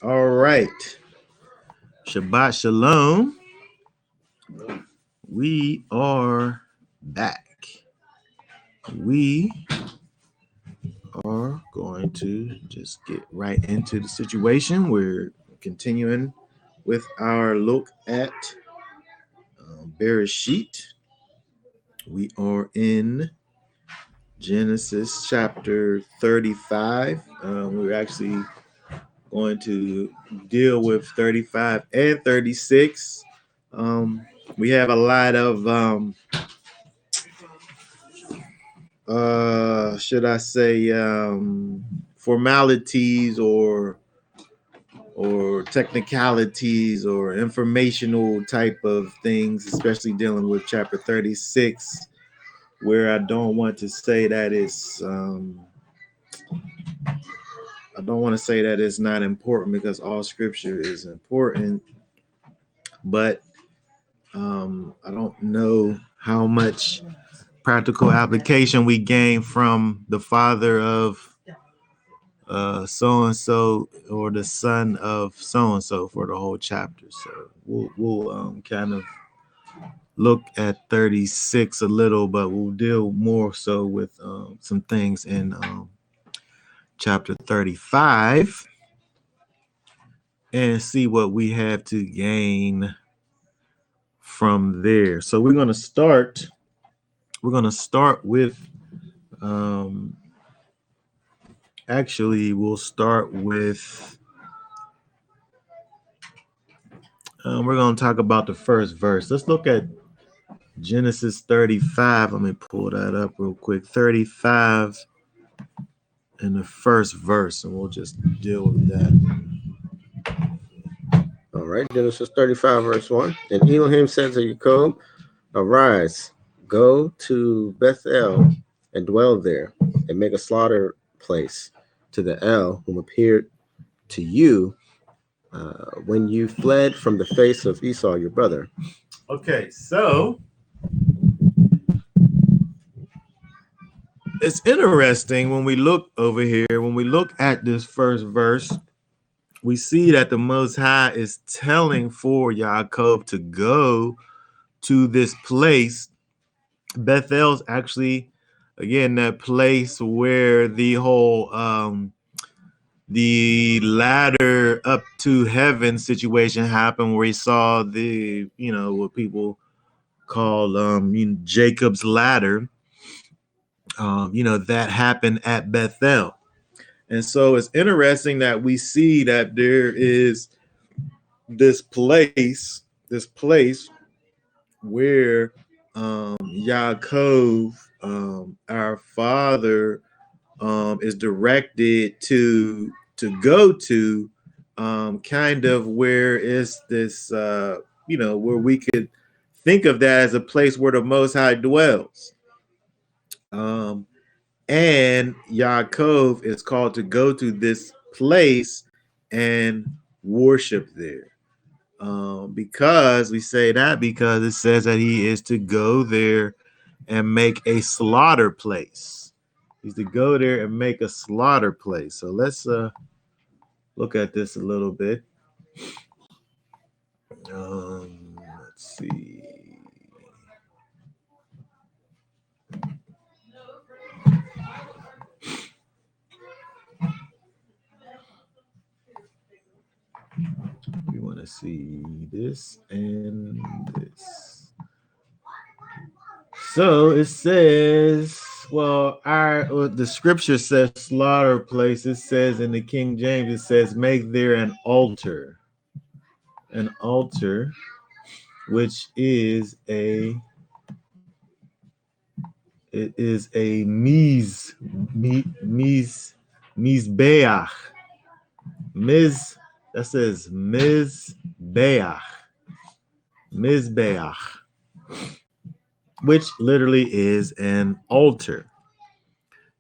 All right. Shabbat Shalom. We are back. We are going to just get right into the situation. We're continuing with our look at Bereshit. We are in Genesis chapter 35. We're actually going to deal with 35 and 36. We have a lot of should I say formalities or technicalities or informational type of things, especially dealing with chapter 36, where I don't want to say that it's I don't want to say that it's not important, because all scripture is important, but I don't know how much practical application we gain from the father of so and so or the son of so and so for the whole chapter. So we'll kind of look at 36 a little, but we'll deal more so with some things in chapter 35 and see what we have to gain from there. So we're going to start with actually we'll start with we're going to talk about the first verse. Let's look at Genesis 35. Let me pull that up real quick. 35 in the first verse, and we'll just deal with that. All right, Genesis 35, verse 1. And Elohim said to Jacob, "Arise, go to Bethel and dwell there, and make a slaughter place to the El whom appeared to you when you fled from the face of Esau your brother." Okay, so it's interesting when we look over here, when we look at this first verse, we see that the Most High is telling for Yaakov to go to this place. Bethel's actually, again, that place where the whole the ladder up to heaven situation happened, where he saw the, what people call Jacob's ladder. That happened at Bethel. And so it's interesting that we see that there is this place where Yaakov, our father, is directed to go to, kind of where is this, where we could think of that as a place where the Most High dwells. And Yaakov is called to go to this place and worship there. Because we say that because it says that he is to go there and make a slaughter place. He's to go there and make a slaughter place. So let's look at this a little bit. Let's see. We want to see this and this. So it says, well, the scripture says slaughter place. It says in the King James, it says make there an altar, which is a mizbeach. That says mizbeach, which literally is an altar.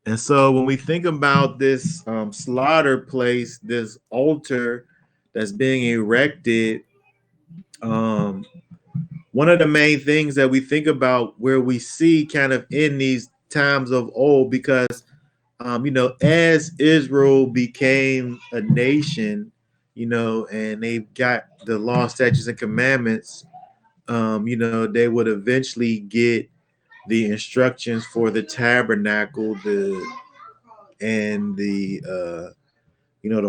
And so when we think about this slaughter place, this altar that's being erected, one of the main things that we think about, where we see kind of in these times of old, because as Israel became a nation, and they've got the law, statutes, and commandments, they would eventually get the instructions for the tabernacle, and the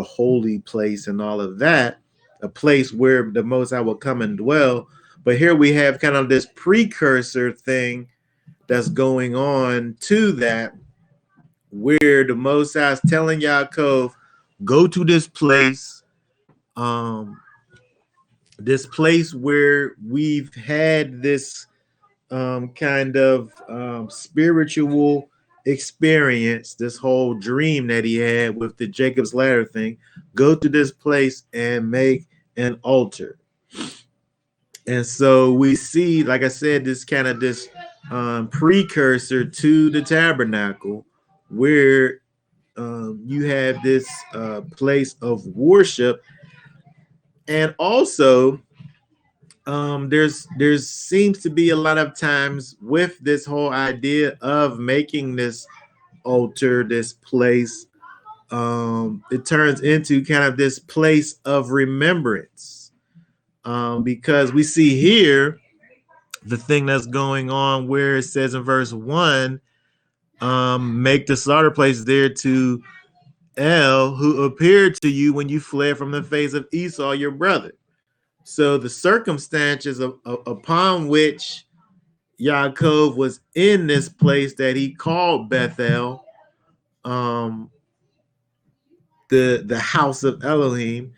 holy place and all of that, a place where the Most High will come and dwell. But here we have kind of this precursor thing that's going on to that, where the Most High is telling Yaakov, go to this place where we've had this kind of spiritual experience, this whole dream that he had with the Jacob's ladder thing. Go to this place and make an altar. And so we see, like I said, this kind of this precursor to the tabernacle, where you have this place of worship. And also there's seems to be a lot of times with this whole idea of making this altar, this place, it turns into kind of this place of remembrance, because we see here the thing that's going on where it says in verse 1, make the slaughter place there to El, who appeared to you when you fled from the face of Esau your brother. So the circumstances upon which Yaakov was in this place that he called Bethel, the house of Elohim,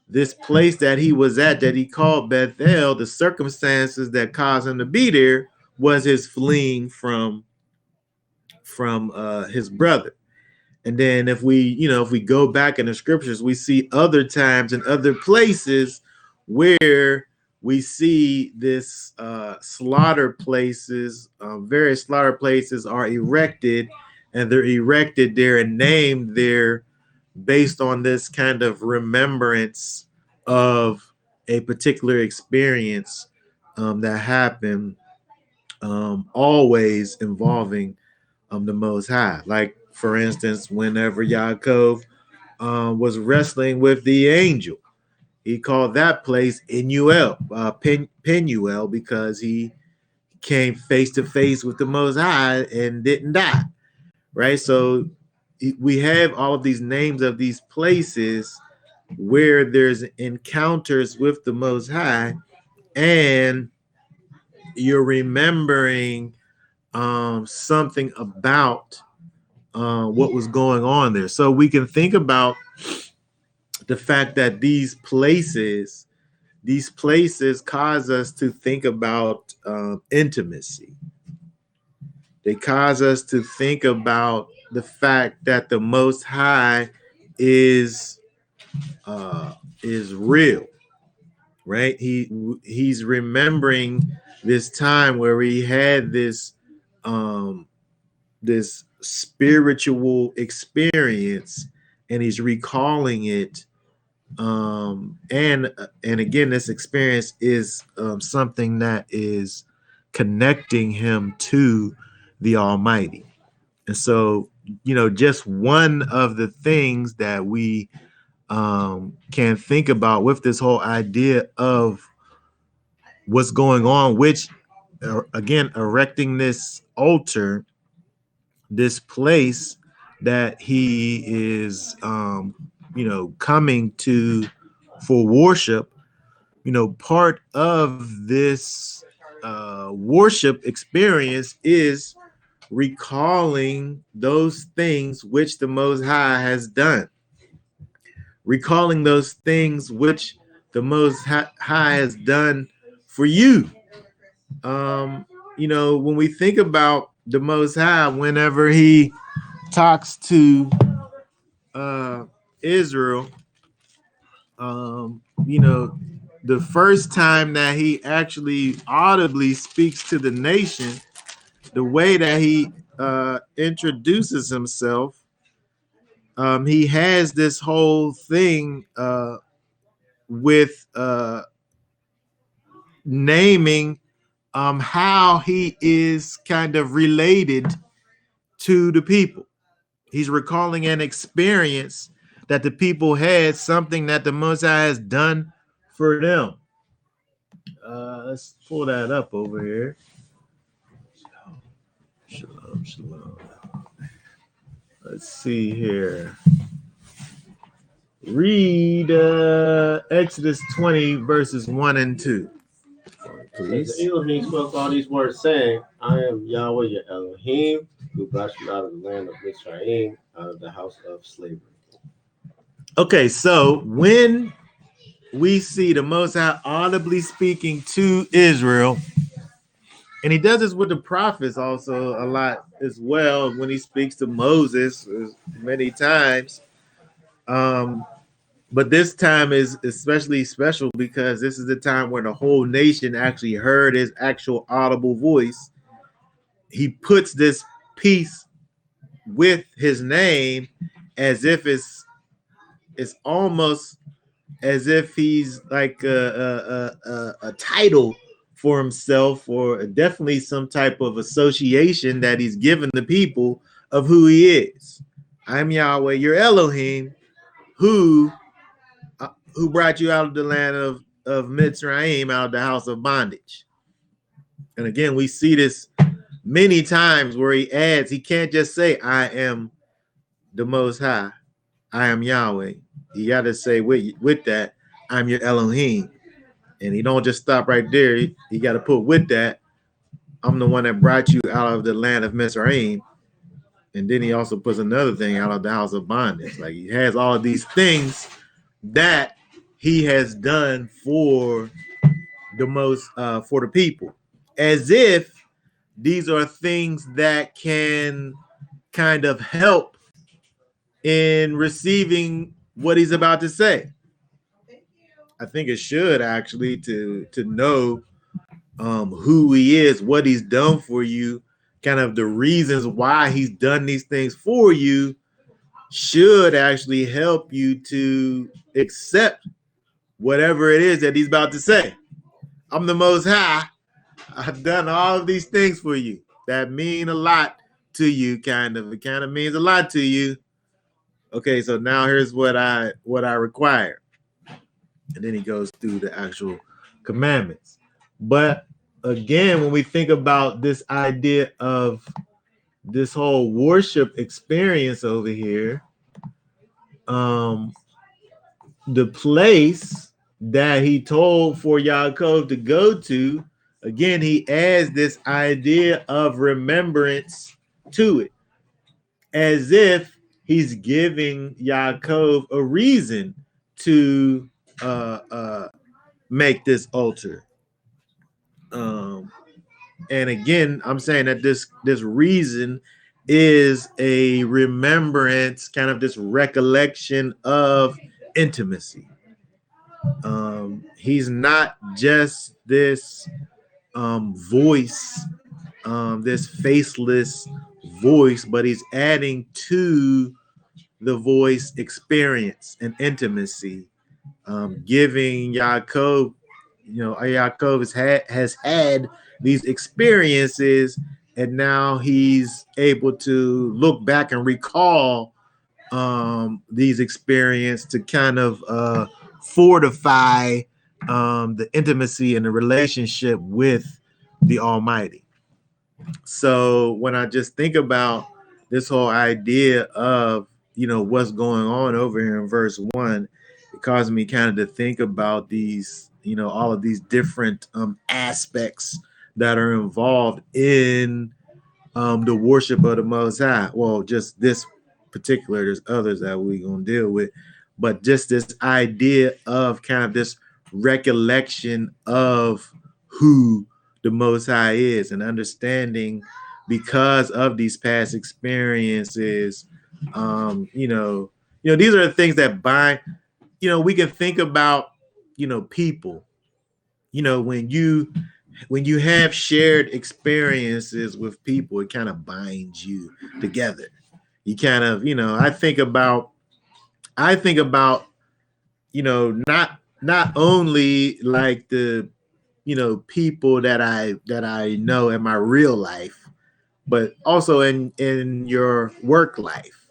this place that he was at that he called Bethel, the circumstances that caused him to be there was his fleeing from his brother. And then if we go back in the scriptures, we see other times and other places where we see this slaughter places, various slaughter places are erected, and they're erected there and named there based on this kind of remembrance of a particular experience that happened, always involving the Most High. Like, for instance, whenever Yaakov was wrestling with the angel, he called that place Penuel, Penuel, because he came face to face with the Most High and didn't die, right? So we have all of these names of these places where there's encounters with the Most High, and you're remembering something about what was going on there. So we can think about the fact that these places cause us to think about intimacy. They cause us to think about the fact that the Most High is real, right? He's remembering this time where he had this this spiritual experience, and he's recalling it. And again, this experience is something that is connecting him to the Almighty. And so, just one of the things that we can think about with this whole idea of what's going on, which again, erecting this altar, this place that he is coming to for worship. Part of this worship experience is recalling those things which the Most High has done, recalling those things which the Most High has done for you. When we think about the Most High, whenever he talks to Israel, the first time that he actually audibly speaks to the nation, the way that he introduces himself, he has this whole thing with naming how he is kind of related to the people. He's recalling an experience that the people had, something that the Most High has done for them. Let's pull that up over here. Shalom, shalom. Let's see here. Read Exodus 20, verses 1 and 2. Please. The Elohim spoke all these words, saying, I am Yahweh your Elohim, who brought you out of the land of Mitzrayim, out of the house of slavery. Okay, so when we see the Most High audibly speaking to Israel, and he does this with the prophets also a lot as well when he speaks to Moses many times. But this time is especially special because this is the time when the whole nation actually heard his actual audible voice. He puts this piece with his name as if it's almost as if he's like a title for himself, or definitely some type of association that he's given the people of who he is. I'm Yahweh, your Elohim, who brought you out of the land of Mitzrayim, out of the house of bondage. And again, we see this many times where he adds, he can't just say, I am the Most High, I am Yahweh. You got to say with that, I'm your Elohim. And he don't just stop right there. He got to put with that, I'm the one that brought you out of the land of Mitzrayim. And then he also puts another thing, out of the house of bondage. Like he has all of these things that he has done for the people, as if these are things that can kind of help in receiving what he's about to say. I think it should actually to know who he is, what he's done for you, kind of the reasons why he's done these things for you, should actually help you to accept whatever it is that he's about to say. I'm the Most High. I've done all of these things for you that mean a lot to you, kind of. It kind of means a lot to you. Okay, so now here's what I require. And then he goes through the actual commandments. But again, when we think about this idea of this whole worship experience over here, the place that he told for Yaakov to go to, again, he adds this idea of remembrance to it, as if he's giving Yaakov a reason to make this altar. And again, I'm saying that this reason is a remembrance, kind of this recollection of intimacy. He's not just this voice, this faceless voice, but he's adding to the voice experience and intimacy, giving Yaakov, Yaakov has had these experiences, and now he's able to look back and recall these experiences to kind of fortify the intimacy and the relationship with the Almighty. So when I just think about this whole idea of, what's going on over here in verse 1, it caused me kind of to think about these, all of these different aspects that are involved in the worship of the Most High. Well, just this particular, there's others that we're going to deal with, but just this idea of kind of this recollection of who the Most High is, and understanding because of these past experiences, these are the things that bind. We can think about, people, when you have shared experiences with people, it kind of binds you together. You kind of, I think about, not only like the, people that I know in my real life, but also in your work life.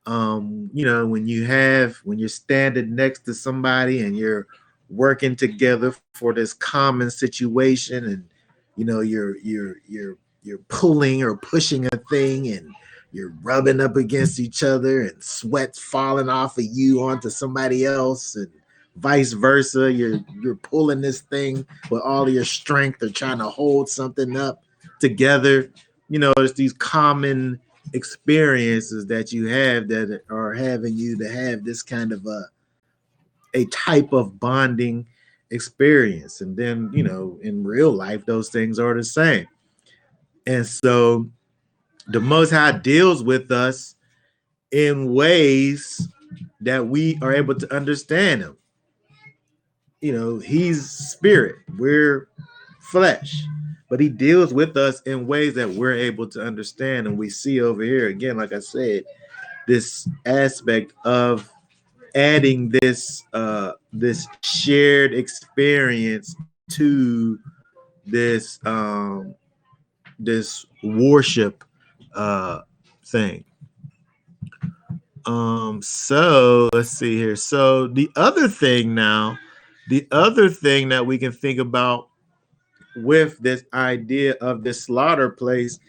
When you're standing next to somebody and you're working together for this common situation, and you're pulling or pushing a thing, and you're rubbing up against each other, and sweat's falling off of you onto somebody else, and vice versa. You're pulling this thing with all of your strength or trying to hold something up together. It's these common experiences that you have that are having you to have this kind of a type of bonding experience. And then, in real life, those things are the same. And so the Most High deals with us in ways that we are able to understand him. He's spirit, we're flesh, but he deals with us in ways that we're able to understand. And we see over here again, like I said, this aspect of adding this shared experience to this this worship thing. So let's see here. So the other thing that we can think about with this idea of this slaughter place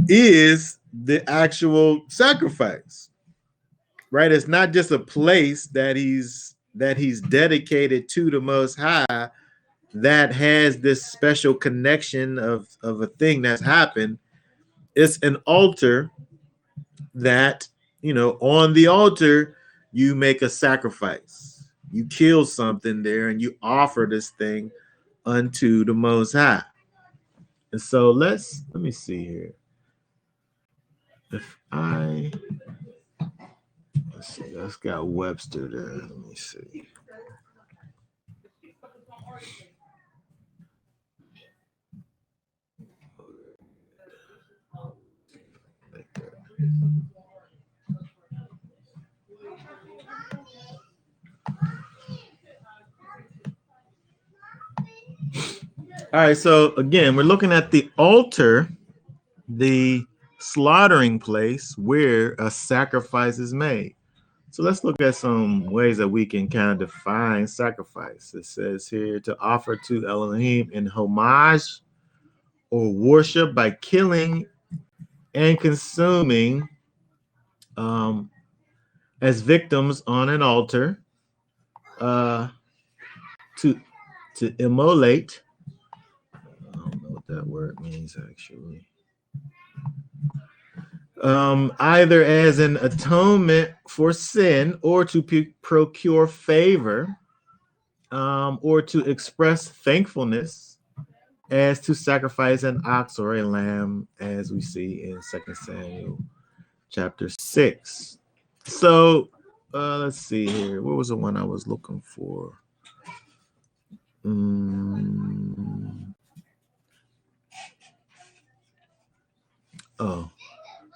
is the actual sacrifice, right? It's not just a place that he's dedicated to the Most High that has this special connection of a thing that's happened. It's an altar that, on the altar, you make a sacrifice. You kill something there and you offer this thing unto the Most High. And so let me see here. Let's see, that's got Webster there. Let me see. All right, so again, we're looking at the altar, the slaughtering place where a sacrifice is made. So let's look at some ways that we can kind of define sacrifice. It says here to offer to Elohim in homage or worship by killing and consuming as victims on an altar, to immolate. I don't know what that word means actually. Either as an atonement for sin, or to procure favor, or to express thankfulness, as to sacrifice an ox or a lamb, as we see in 2 Samuel chapter 6. So let's see here. What was the one I was looking for?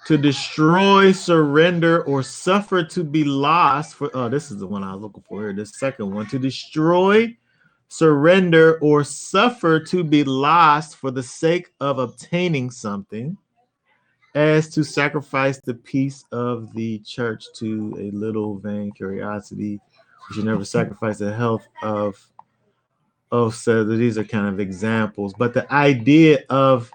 To destroy, surrender, or suffer to be lost for, this is the one I was looking for here, the second one. To destroy, surrender, or suffer to be lost for the sake of obtaining something, as to sacrifice the peace of the church to a little vain curiosity. We should never sacrifice the health of so these are kind of examples. But the idea of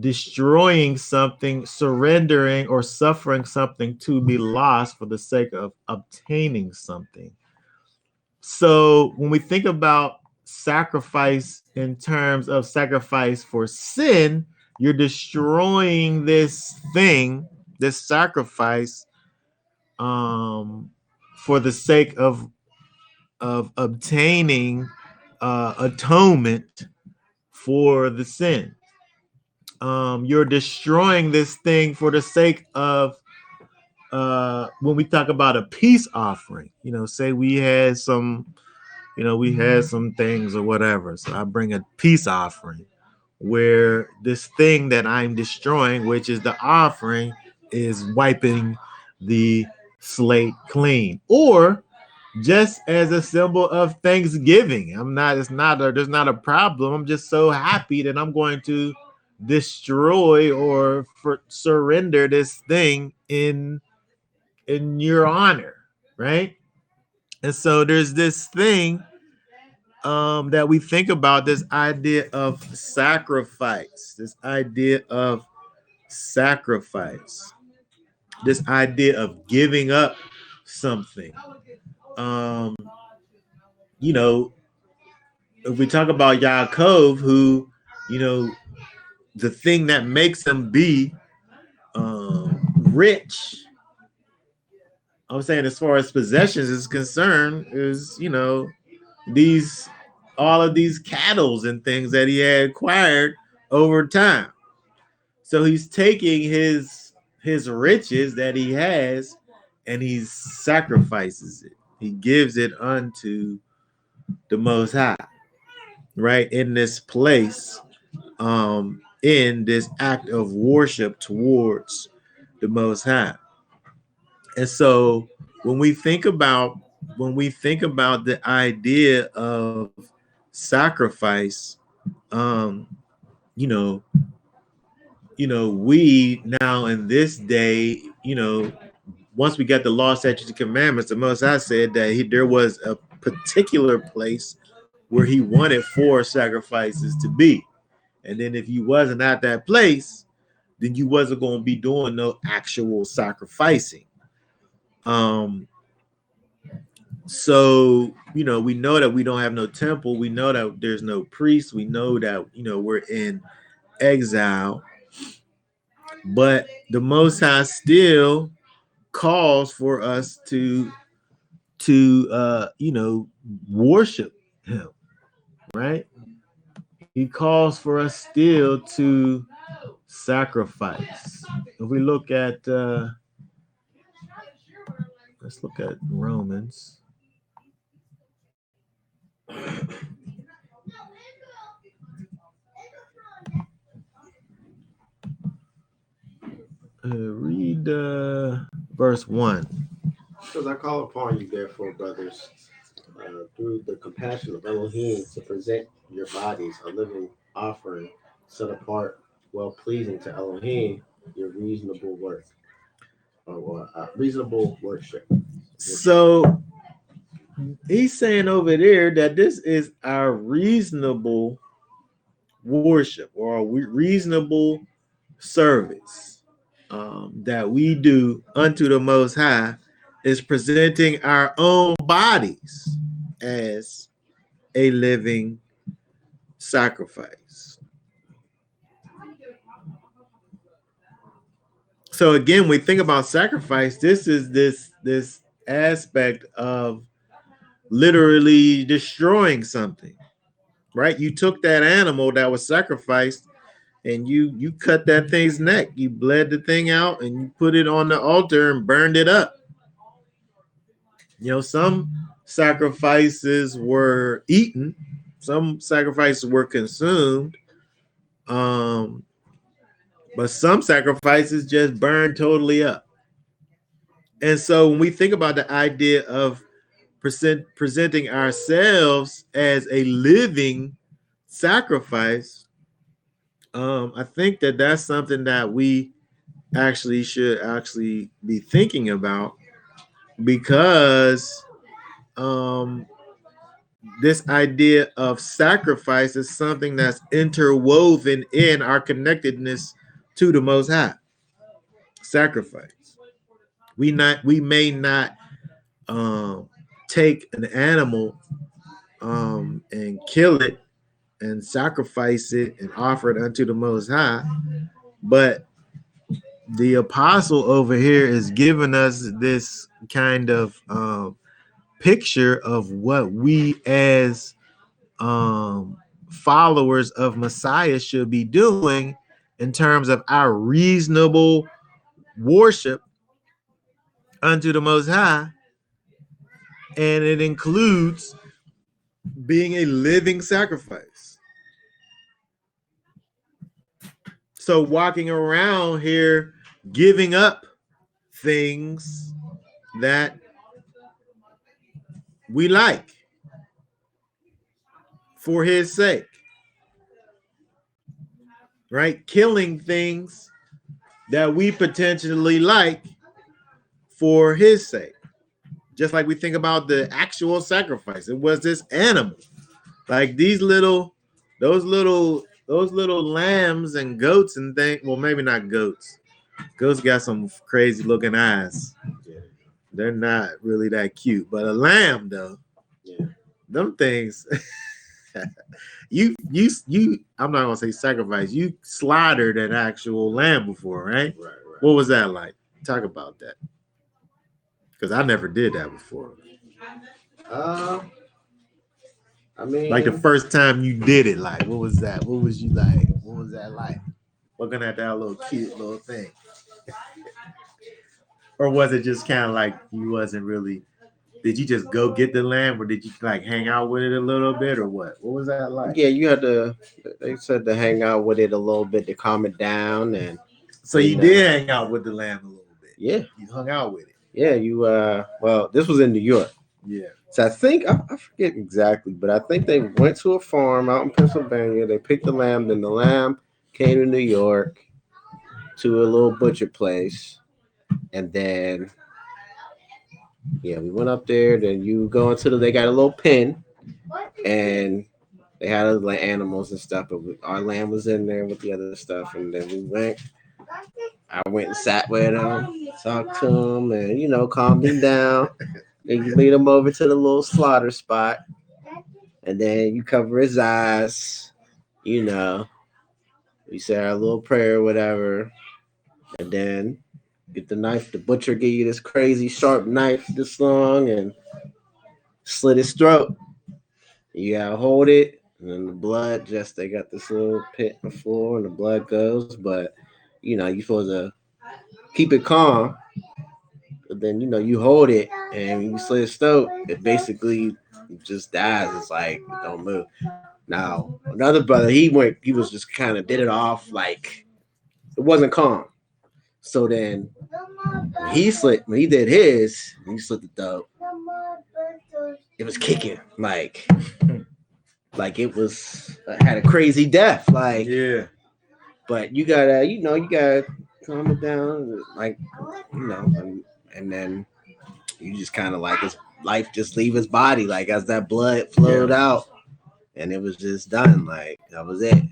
destroying something, surrendering, or suffering something to be lost for the sake of obtaining something. So when we think about sacrifice in terms of sacrifice for sin, you're destroying this thing, this sacrifice, for the sake of obtaining atonement for the sin. You're destroying this thing for the sake of, when we talk about a peace offering, say we had some things or whatever. So I bring a peace offering where this thing that I'm destroying, which is the offering, is wiping the slate clean. Or just as a symbol of thanksgiving. There's not a problem. I'm just so happy that I'm going to destroy or surrender this thing in your honor, right? And so there's this thing that we think about, this idea of sacrifice, this idea of giving up something. You know, if we talk about Yaakov, who, you know, the thing that makes him be rich, I'm saying as far as possessions is concerned, is, you know, all of these cattle and things that he had acquired over time. So he's taking his riches that he has and he sacrifices it. He gives it unto the Most High, right? In this place, in this act of worship towards the Most High. And so when we think about the idea of sacrifice, you know, we now in this day, you know, once we got the law, statutes, and commandments, the Most High said that there was a particular place where he wanted for sacrifices to be. And then if you wasn't at that place, then you wasn't going to be doing no actual sacrificing. So, you know, we know that we don't have no temple. We know that there's no priest. We know that, you know, we're in exile. But the Most High still calls for us to you know, worship him, right? He calls for us still to sacrifice. If we look at let's look at Romans. Read verse 1. Because I call upon you, therefore, brothers, through the compassion of Elohim, to present your bodies a living offering, set apart, well pleasing to Elohim, your reasonable work, or reasonable worship. So he's saying over there that this is our reasonable worship or reasonable service that we do unto the Most High, is presenting our own bodies as a living sacrifice. So again, we think about sacrifice. This is this aspect of literally destroying something, right? You took that animal that was sacrificed and you cut that thing's neck. You bled the thing out and you put it on the altar and burned it up. You know, some sacrifices were eaten, some sacrifices were consumed, but some sacrifices just burned totally up. And so when we think about the idea of presenting ourselves as a living sacrifice, I think that that's something that we should be thinking about, because this idea of sacrifice is something that's interwoven in our connectedness to the Most High. Sacrifice. We may not take an animal and kill it and sacrifice it and offer it unto the Most High, but the apostle over here is giving us this kind of picture of what we as followers of Messiah should be doing in terms of our reasonable worship unto the Most High, and it includes being a living sacrifice. So walking around here giving up things that we like for his sake. right? Killing things that we potentially like for his sake. Just like we think about the actual sacrifice. It was this animal. Like those little lambs and goats and things. Well, maybe not goats. Goats got some crazy looking eyes. They're not really that cute. But a lamb though, Yeah. them things. you I'm not gonna say sacrifice. You slaughtered an actual lamb before, right? Right. What was that like? Talk about that. Because I never did that before. I mean, Like the first time you did it, like what was that? What was you like? What was that like? Looking at that little cute little thing. Or was it just kind of like you wasn't really, did you just go get the lamb or did you like hang out with it a little bit or what? What was that like? yeah, you had to. They said to hang out with it a little bit to calm it down, and So you did hang out with the lamb a little bit. yeah, You hung out with it. yeah. You well, this was in New York. Yeah. So I think I forget exactly, but I think they went to a farm out in Pennsylvania. They picked the lamb, then the lamb came to New York to a little butcher place, and then yeah, we went up there. Then you go into they got a little pen, and they had like animals and stuff, but our lamb was in there with the other stuff, and then we went. I went and sat with him, talked to him, and calmed him down. Then you lead him over to the little slaughter spot, and then you cover his eyes. We say our little prayer, or whatever, and then get the knife. The butcher give you this crazy sharp knife this long and slit his throat. You gotta hold it, and then the blood they got this little pit on the floor, and the blood goes. But you're supposed to keep it calm. But then you hold it, and when you slit his throat, it basically just dies. It's like don't move. Now another brother, he was just kind of did it off like it wasn't calm. So then when he did his, he slit the throat. It was kicking like it was had a crazy death. Like Yeah. but you gotta calm it down, like and then you just kind of like his life just leave his body, like as that blood flowed out, and it was just done. Like that was it.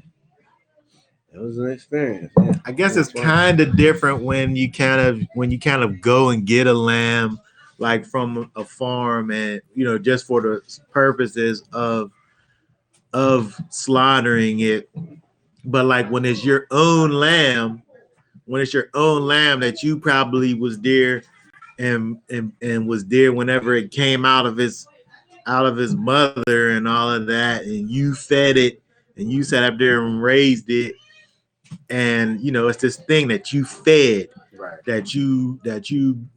It was an experience. Yeah. I guess it's kind of different when you kind of go and get a lamb like from a farm and just for the purposes of slaughtering it. But like when it's your own lamb, that you probably was there and was there whenever it came out of his mother and all of that, and you fed it and you sat up there and raised it, and it's this thing that you fed, right, that you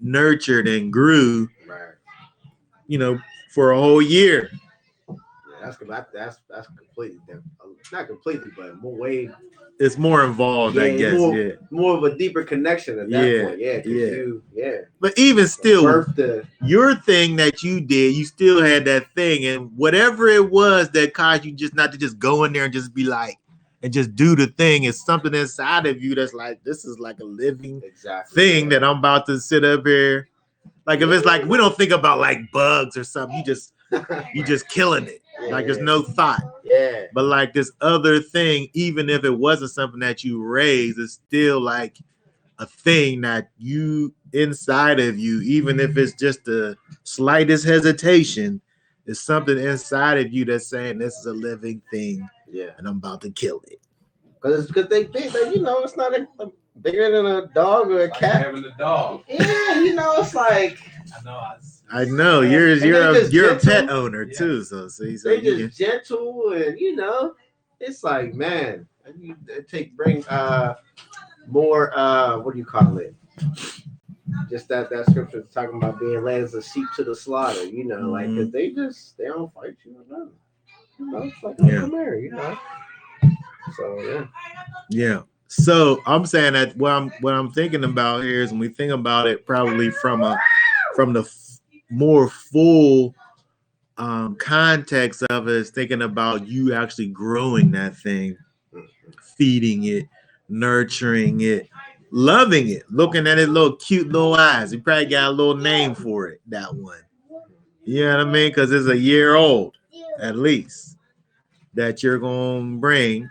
nurtured and grew, right, for a whole year. Yeah, that's completely different. Not completely, but more way. It's more involved, I guess. More of a deeper connection at that point. Yeah. But even still, your thing that you did, you still had that thing, and whatever it was that caused you just not to just go in there and just be like, and just do the thing, is something inside of you that's like, this is like a living thing that I'm about to sit up here. Like if it's like, we don't think about like bugs or something, you just killing it. Like there's no thought. Yeah. But like this other thing, even if it wasn't something that you raised, it's still like a thing that you inside of you, even if it's just the slightest hesitation, it's something inside of you that's saying this is a living thing. Yeah. And I'm about to kill it. Because they think that, it's not bigger than a dog or a cat. Having a dog. Yeah, it's like I know you're a pet owner too, so they just gentle, and it's like, man, bring more what do you call it? Just that scripture is talking about being led as a sheep to the slaughter, like cause they don't fight you or nothing. It's like come here, So yeah. So I'm saying that what I'm thinking about here is when we think about it, probably from the more full context of it, is thinking about you actually growing that thing feeding it, nurturing it, loving it, looking at its little cute little eyes. You probably got a little name for it, that one. You know what I mean? Because it's a year old, at least, that you're going to bring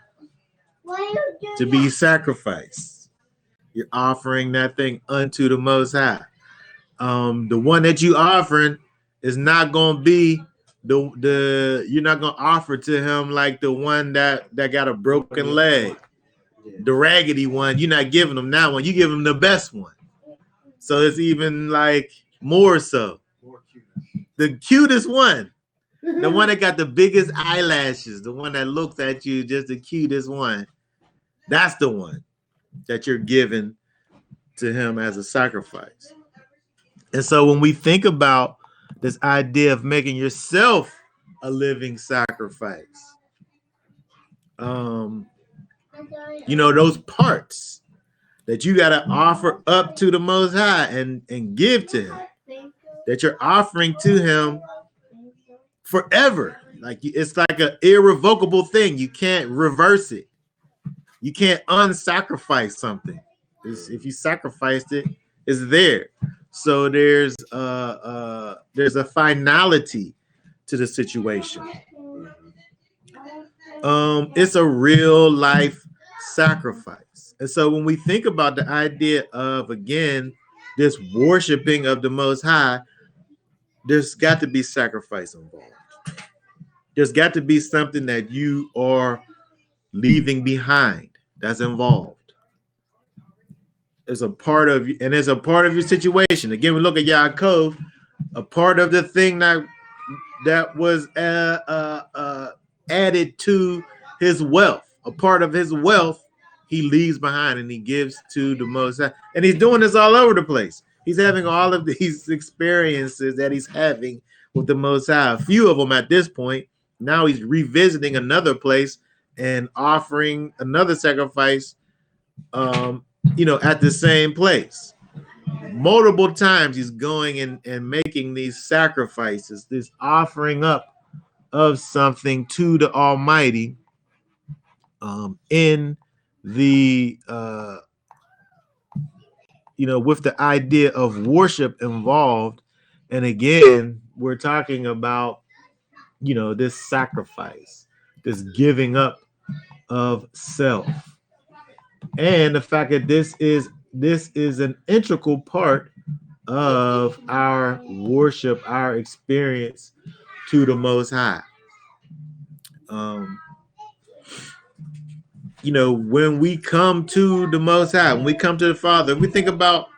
to be sacrificed. You're offering that thing unto the Most High. The one that you offering is not going to be the you're not going to offer to him like the one that got a broken leg, the raggedy one. You're not giving him that one. You give him the best one. So it's even like more so. The cutest one. The one that got the biggest eyelashes, the one that looks at you, just the cutest one. That's the one that you're giving to him as a sacrifice. And so when we think about this idea of making yourself a living sacrifice, you know, those parts that you got to offer up to the Most High and give to him, that you're offering to him forever. Like it's like an irrevocable thing. You can't reverse it. You can't unsacrifice something. If you sacrificed it, it's there. So there's a finality to the situation. It's a real life sacrifice. And so when we think about the idea of, again, this worshiping of the Most High, there's got to be sacrifice involved. There's got to be something that you are leaving behind that's involved. It's a part of, and it's a part of your situation. Again, we look at Yaakov, a part of the thing that was added to his wealth. A part of his wealth he leaves behind and he gives to the Most High. And he's doing this all over the place. He's having all of these experiences that he's having with the Most High. A few of them at this point. Now he's revisiting another place and offering another sacrifice, you know, at the same place. Multiple times he's going and making these sacrifices, this offering up of something to the Almighty, in the you know, with the idea of worship involved. And again, we're talking about, you know, this sacrifice, this giving up of self, and the fact that this is an integral part of our worship, our experience to the Most High. You know, when we come to the Most High, when we come to the Father, if we think about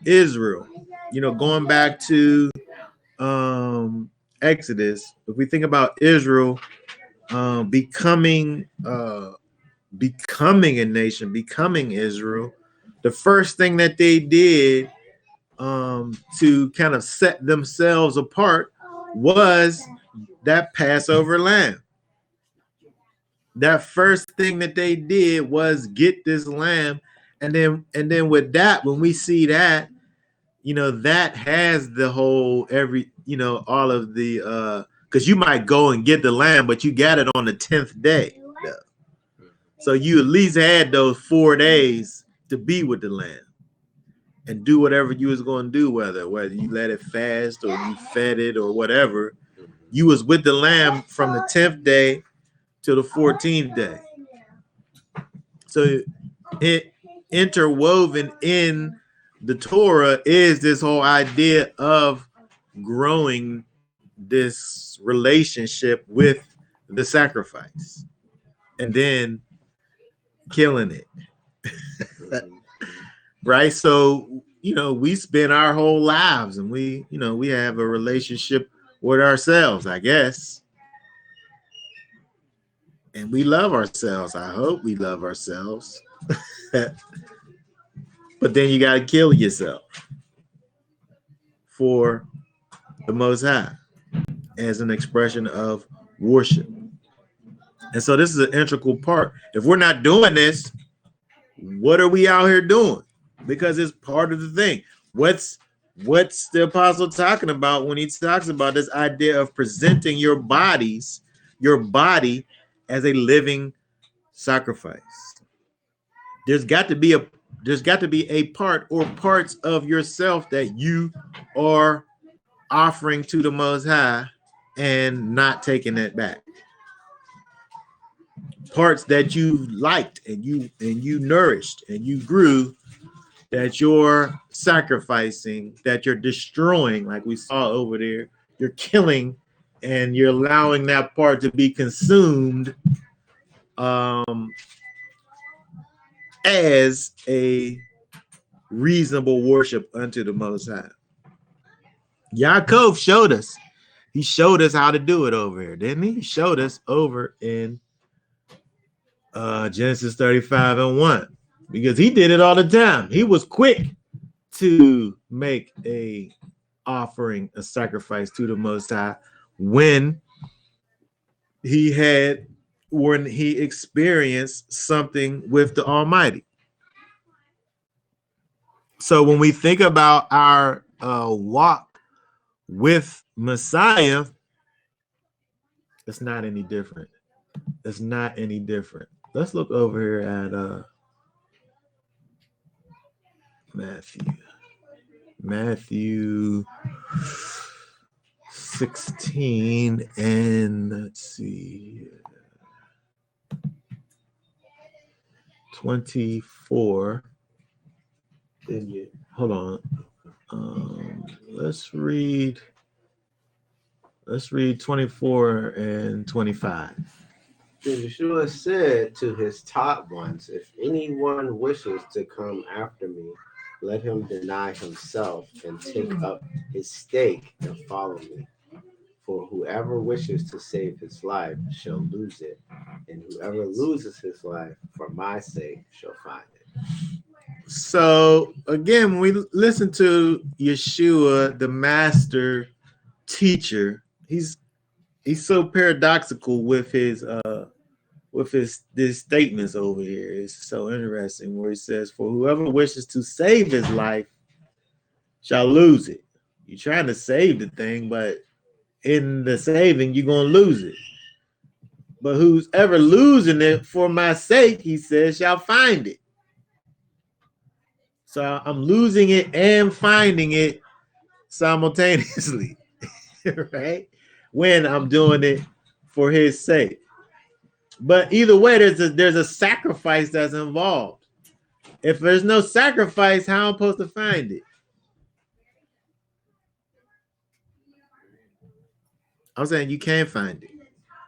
Israel, you know, going back to Exodus, if we think about Israel becoming a nation, becoming Israel, the first thing that they did to kind of set themselves apart was that Passover lamb. That first thing that they did was get this lamb, and then with that, when we see that, you know, that has the whole all of the because you might go and get the lamb, but you got it on the 10th day. So you at least had those 4 days to be with the lamb and do whatever you was going to do, whether you let it fast or you fed it or whatever. You was with the lamb from the 10th day to the 14th day. So it interwoven in the Torah is this whole idea of growing this relationship with the sacrifice and then killing it. Right? So, you know, we spend our whole lives and we have a relationship with ourselves, I guess. And we love ourselves. I hope we love ourselves. But then you got to kill yourself for the Most High as an expression of worship. And so this is an integral part. If we're not doing this, what are we out here doing? Because it's part of the thing. What's the apostle talking about when he talks about this idea of presenting your body as a living sacrifice. There's got to be a part or parts of yourself that you are offering to the Most High and not taking it back. Parts that you liked and you nourished and you grew, that you're sacrificing, that you're destroying, like we saw over there. You're killing and you're allowing that part to be consumed as a reasonable worship unto the Most High. Yaakov showed us. He showed us how to do it over here, didn't he? He showed us over in Genesis 35:1, because he did it all the time. He was quick to make a offering, a sacrifice to the Most High when he experienced something with the Almighty. So when we think about our walk with Messiah, it's not any different. It's not any different. Let's look over here at Matthew 16, and let's see, 24. Hold on. Let's read 24 and 25. Yeshua said to his taught ones, if anyone wishes to come after me, let him deny himself and take up his stake and follow me. For whoever wishes to save his life shall lose it, and whoever loses his life for my sake shall find it. So again, when we listen to Yeshua, the master teacher, he's so paradoxical with his statements over here. It's so interesting where he says, for whoever wishes to save his life shall lose it. You're trying to save the thing, but in the saving, you're going to lose it. But who's ever losing it for my sake, he says, shall find it. So I'm losing it and finding it simultaneously, right? When I'm doing it for his sake. But either way, there's a sacrifice that's involved. If there's no sacrifice, how am I supposed to find it? I'm saying you can't find it.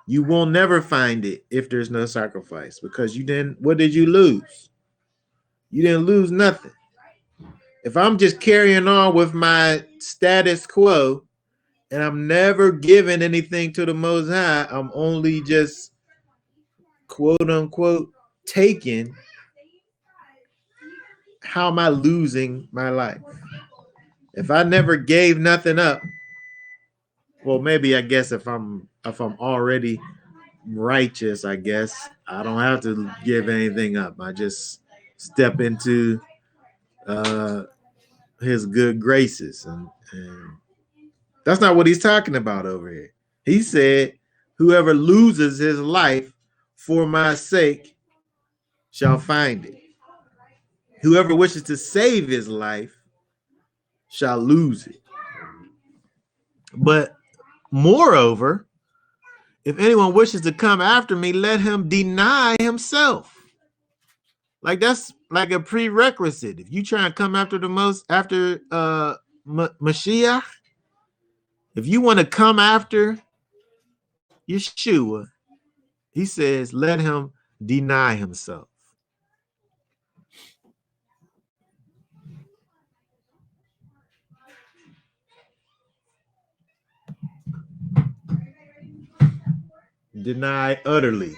You will never find it if there's no sacrifice, because what did you lose? You didn't lose nothing. If I'm just carrying on with my status quo and I'm never giving anything to the Most High, I'm only just quote unquote taking, how am I losing my life? If I never gave nothing up, well, maybe I guess if I'm already righteous, I guess I don't have to give anything up. I just step into his good graces, and that's not what he's talking about over here. He said, whoever loses his life for my sake shall find it. Whoever wishes to save his life shall lose it. But moreover, if anyone wishes to come after me, let him deny himself. Like that's like a prerequisite. If you try and come after Mashiach, if you want to come after Yeshua, he says, let him deny himself. Deny utterly,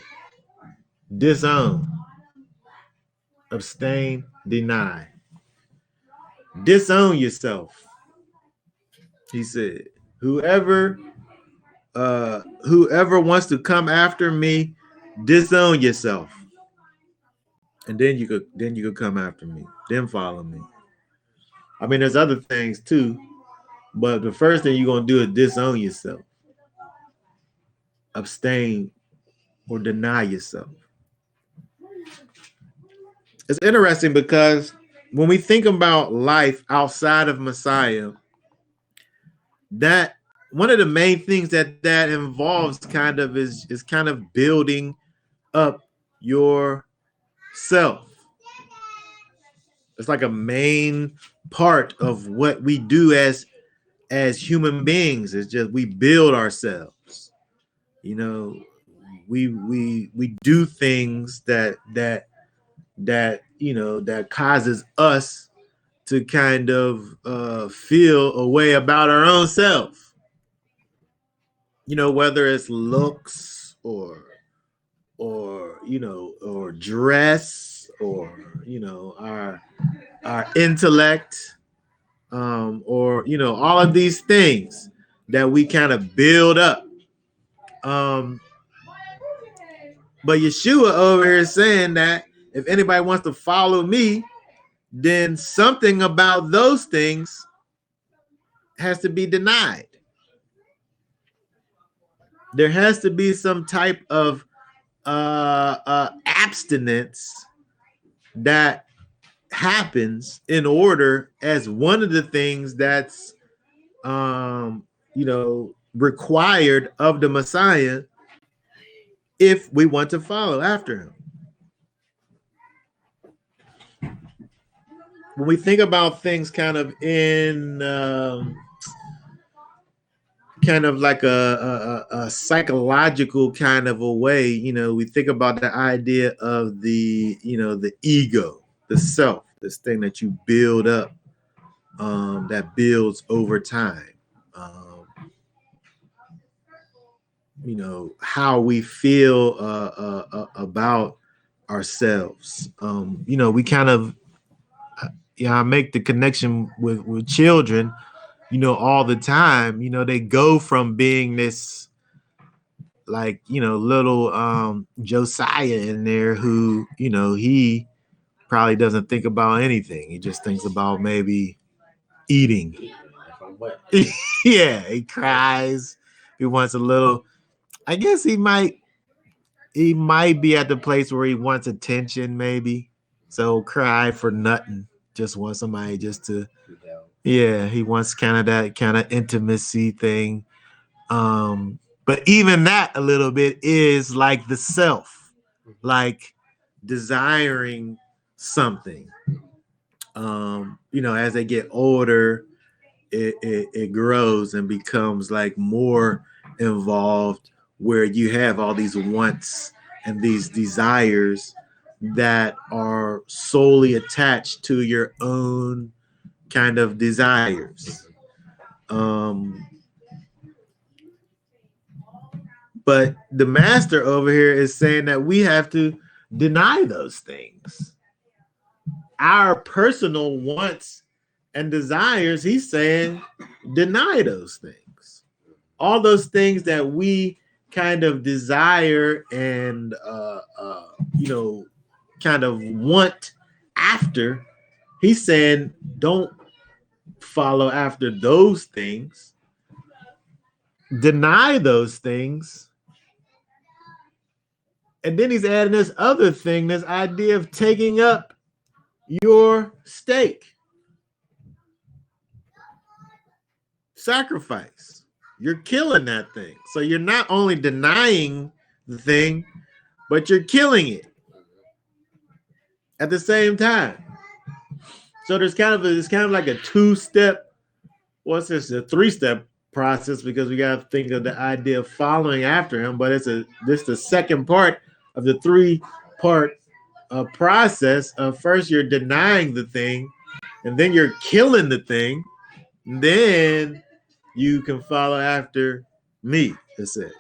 disown, abstain, deny. Disown yourself. He said, whoever wants to come after me, disown yourself. And then you could come after me, then follow me. I mean, there's other things too, but the first thing you're gonna do is disown yourself. Abstain or deny yourself. It's interesting because when we think about life outside of Messiah, that one of the main things that involves kind of is kind of building up yourself. It's like a main part of what we do as human beings. It's just we build ourselves. You know, we do things that you know that causes us to kind of feel a way about our own self. You know, whether it's looks or you know, or dress, or you know, our intellect, or you know, all of these things that we kind of build up. But Yeshua over here is saying that if anybody wants to follow me, then something about those things has to be denied. There has to be some type of abstinence that happens in order, as one of the things that's you know, required of the Messiah if we want to follow after him. When we think about things kind of in kind of like a psychological kind of a way, you know, we think about the idea of the, you know, the ego, the self, this thing that you build up, that builds over time. You know, how we feel about ourselves. You know, we kind of, I make the connection with children, you know, all the time. You know, they go from being this, like, you know, little Josiah in there who, you know, he probably doesn't think about anything. He just thinks about maybe eating. Yeah, he cries. He wants a little, I guess he might be at the place where he wants attention, maybe. So cry for nothing. Just wants somebody just to, yeah, he wants kind of that kind of intimacy thing. But even that a little bit is like the self, like desiring something. You know, as they get older, it grows and becomes like more involved, where you have all these wants and these desires that are solely attached to your own kind of desires. But the master over here is saying that we have to deny those things. Our personal wants and desires, he's saying, deny those things. All those things that we kind of desire and you know, kind of want after, he's saying don't follow after those things. Deny those things. And then he's adding this other thing, this idea of taking up your stake. Sacrifice. You're killing that thing. So you're not only denying the thing, but you're killing it at the same time. So it's kind of like a two-step, what's this, a three-step process, because we got to think of the idea of following after him, but this the second part of the three-part process of first you're denying the thing, and then you're killing the thing, and then you can follow after me, it says.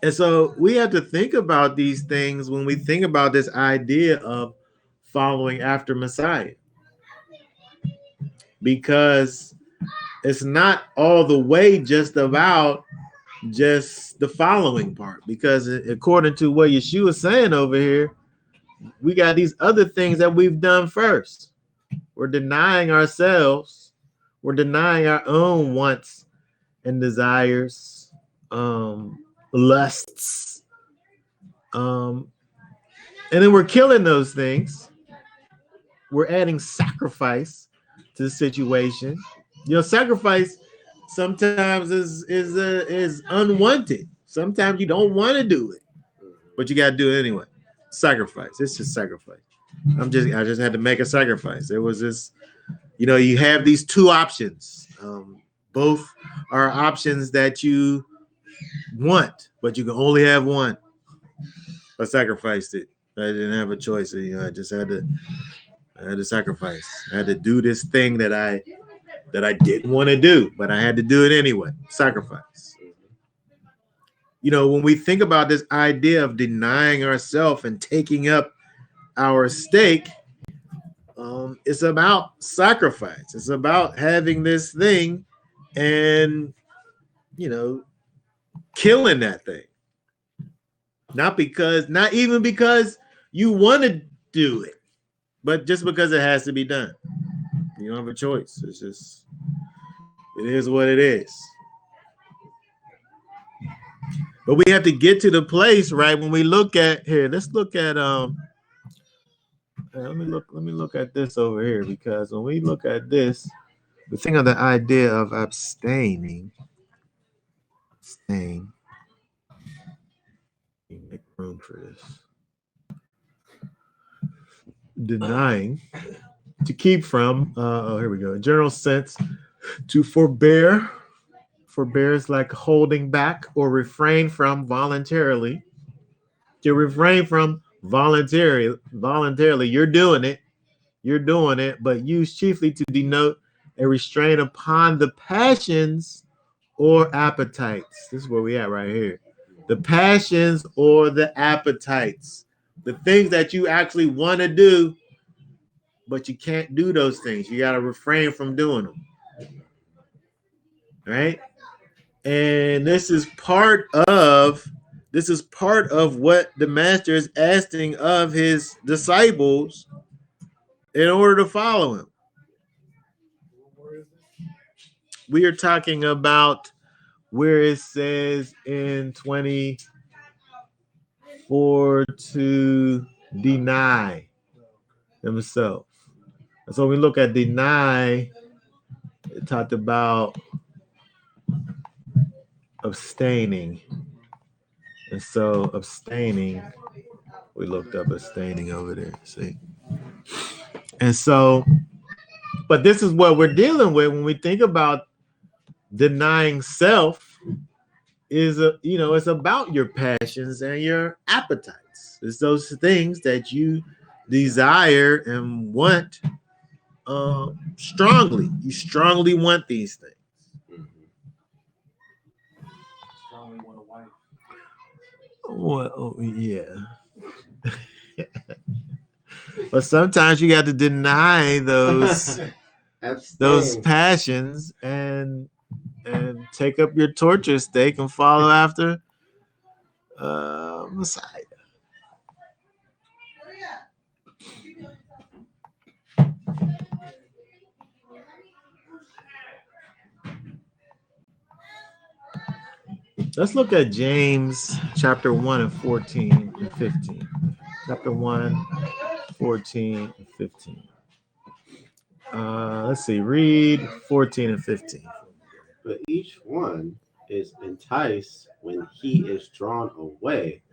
And so we have to think about these things when we think about this idea of following after Messiah, because it's not all the way just about just the following part, because according to what Yeshua is saying over here, we got these other things that we've done first. We're denying ourselves. We're denying our own wants and desires. lusts, and then we're killing those things. We're adding sacrifice to the situation. Sacrifice sometimes is unwanted. Sometimes you don't want to do it, but you got to do it anyway. Sacrifice. It's just sacrifice. I just had to make a sacrifice. It was this, you have these two options. Both are options that you want, but you can only have one. I sacrificed it. I didn't have a choice. I just had to sacrifice. I had to do this thing that I didn't want to do, but I had to do it anyway. Sacrifice. When we think about this idea of denying ourselves and taking up our stake, it's about sacrifice. It's about having this thing and, killing that thing. Not even because you want to do it, but just because it has to be done. You don't have a choice. It is what it is. But we have to get to the place, right? When we look at here, let's look at let me look at this over here, because when we look at this, we think of the idea of abstaining. Make room for this. Denying, to keep from, here we go. In general sense, to forbear. Forbear is like holding back or refrain from voluntarily. To refrain from voluntarily, you're doing it, but used chiefly to denote a restraint upon the passions or appetites. This is where we at right here. The passions or the appetites, the things that you actually want to do, but you can't do those things. You got to refrain from doing them. Right? And this is part of what the master is asking of his disciples in order to follow him. We are talking about where it says in 24 to deny himself. And so when we look at deny, it talked about abstaining. And so abstaining, we looked up abstaining over there, see? And so, but this is what we're dealing with when we think about denying self. It's about your passions and your appetites. It's those things that you desire and want strongly. You strongly want these things. Strongly want a wife. Well, yeah. But sometimes you got to deny those passions and take up your torture stake and follow after Messiah. Let's look at James chapter 1 and 14 and 15. Chapter 1, 14 and 15. Let's see, read 14 and 15. But each one is enticed when he is drawn away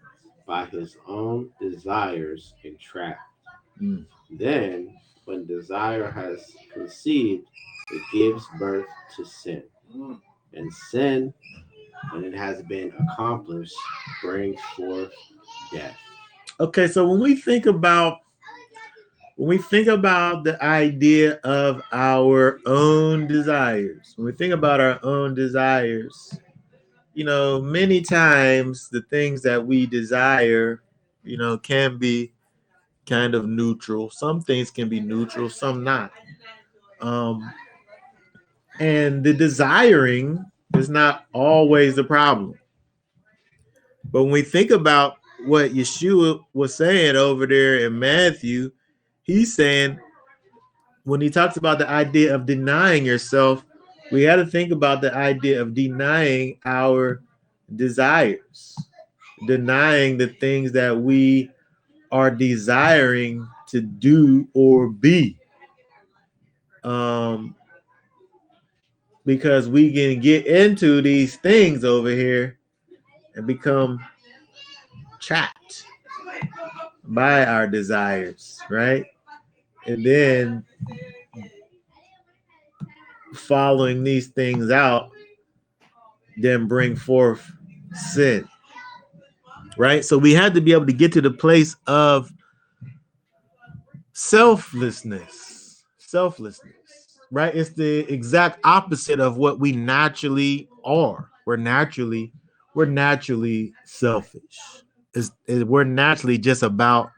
by his own desires and trapped. Then, when desire has conceived, it gives birth to sin. And sin, when it has been accomplished, brings forth death. Okay, so when we think about the idea of our own desires, many times the things that we desire, can be kind of neutral. Some things can be neutral, some not. And the desiring is not always the problem. But when we think about what Yeshua was saying over there in Matthew, he's saying, when he talks about the idea of denying yourself, we got to think about the idea of denying our desires, denying the things that we are desiring to do or be. Because we can get into these things over here and become trapped by our desires, right? And then following these things out, then bring forth sin, right? So we had to be able to get to the place of selflessness, right? It's the exact opposite of what we naturally are. We're naturally selfish. We're naturally just about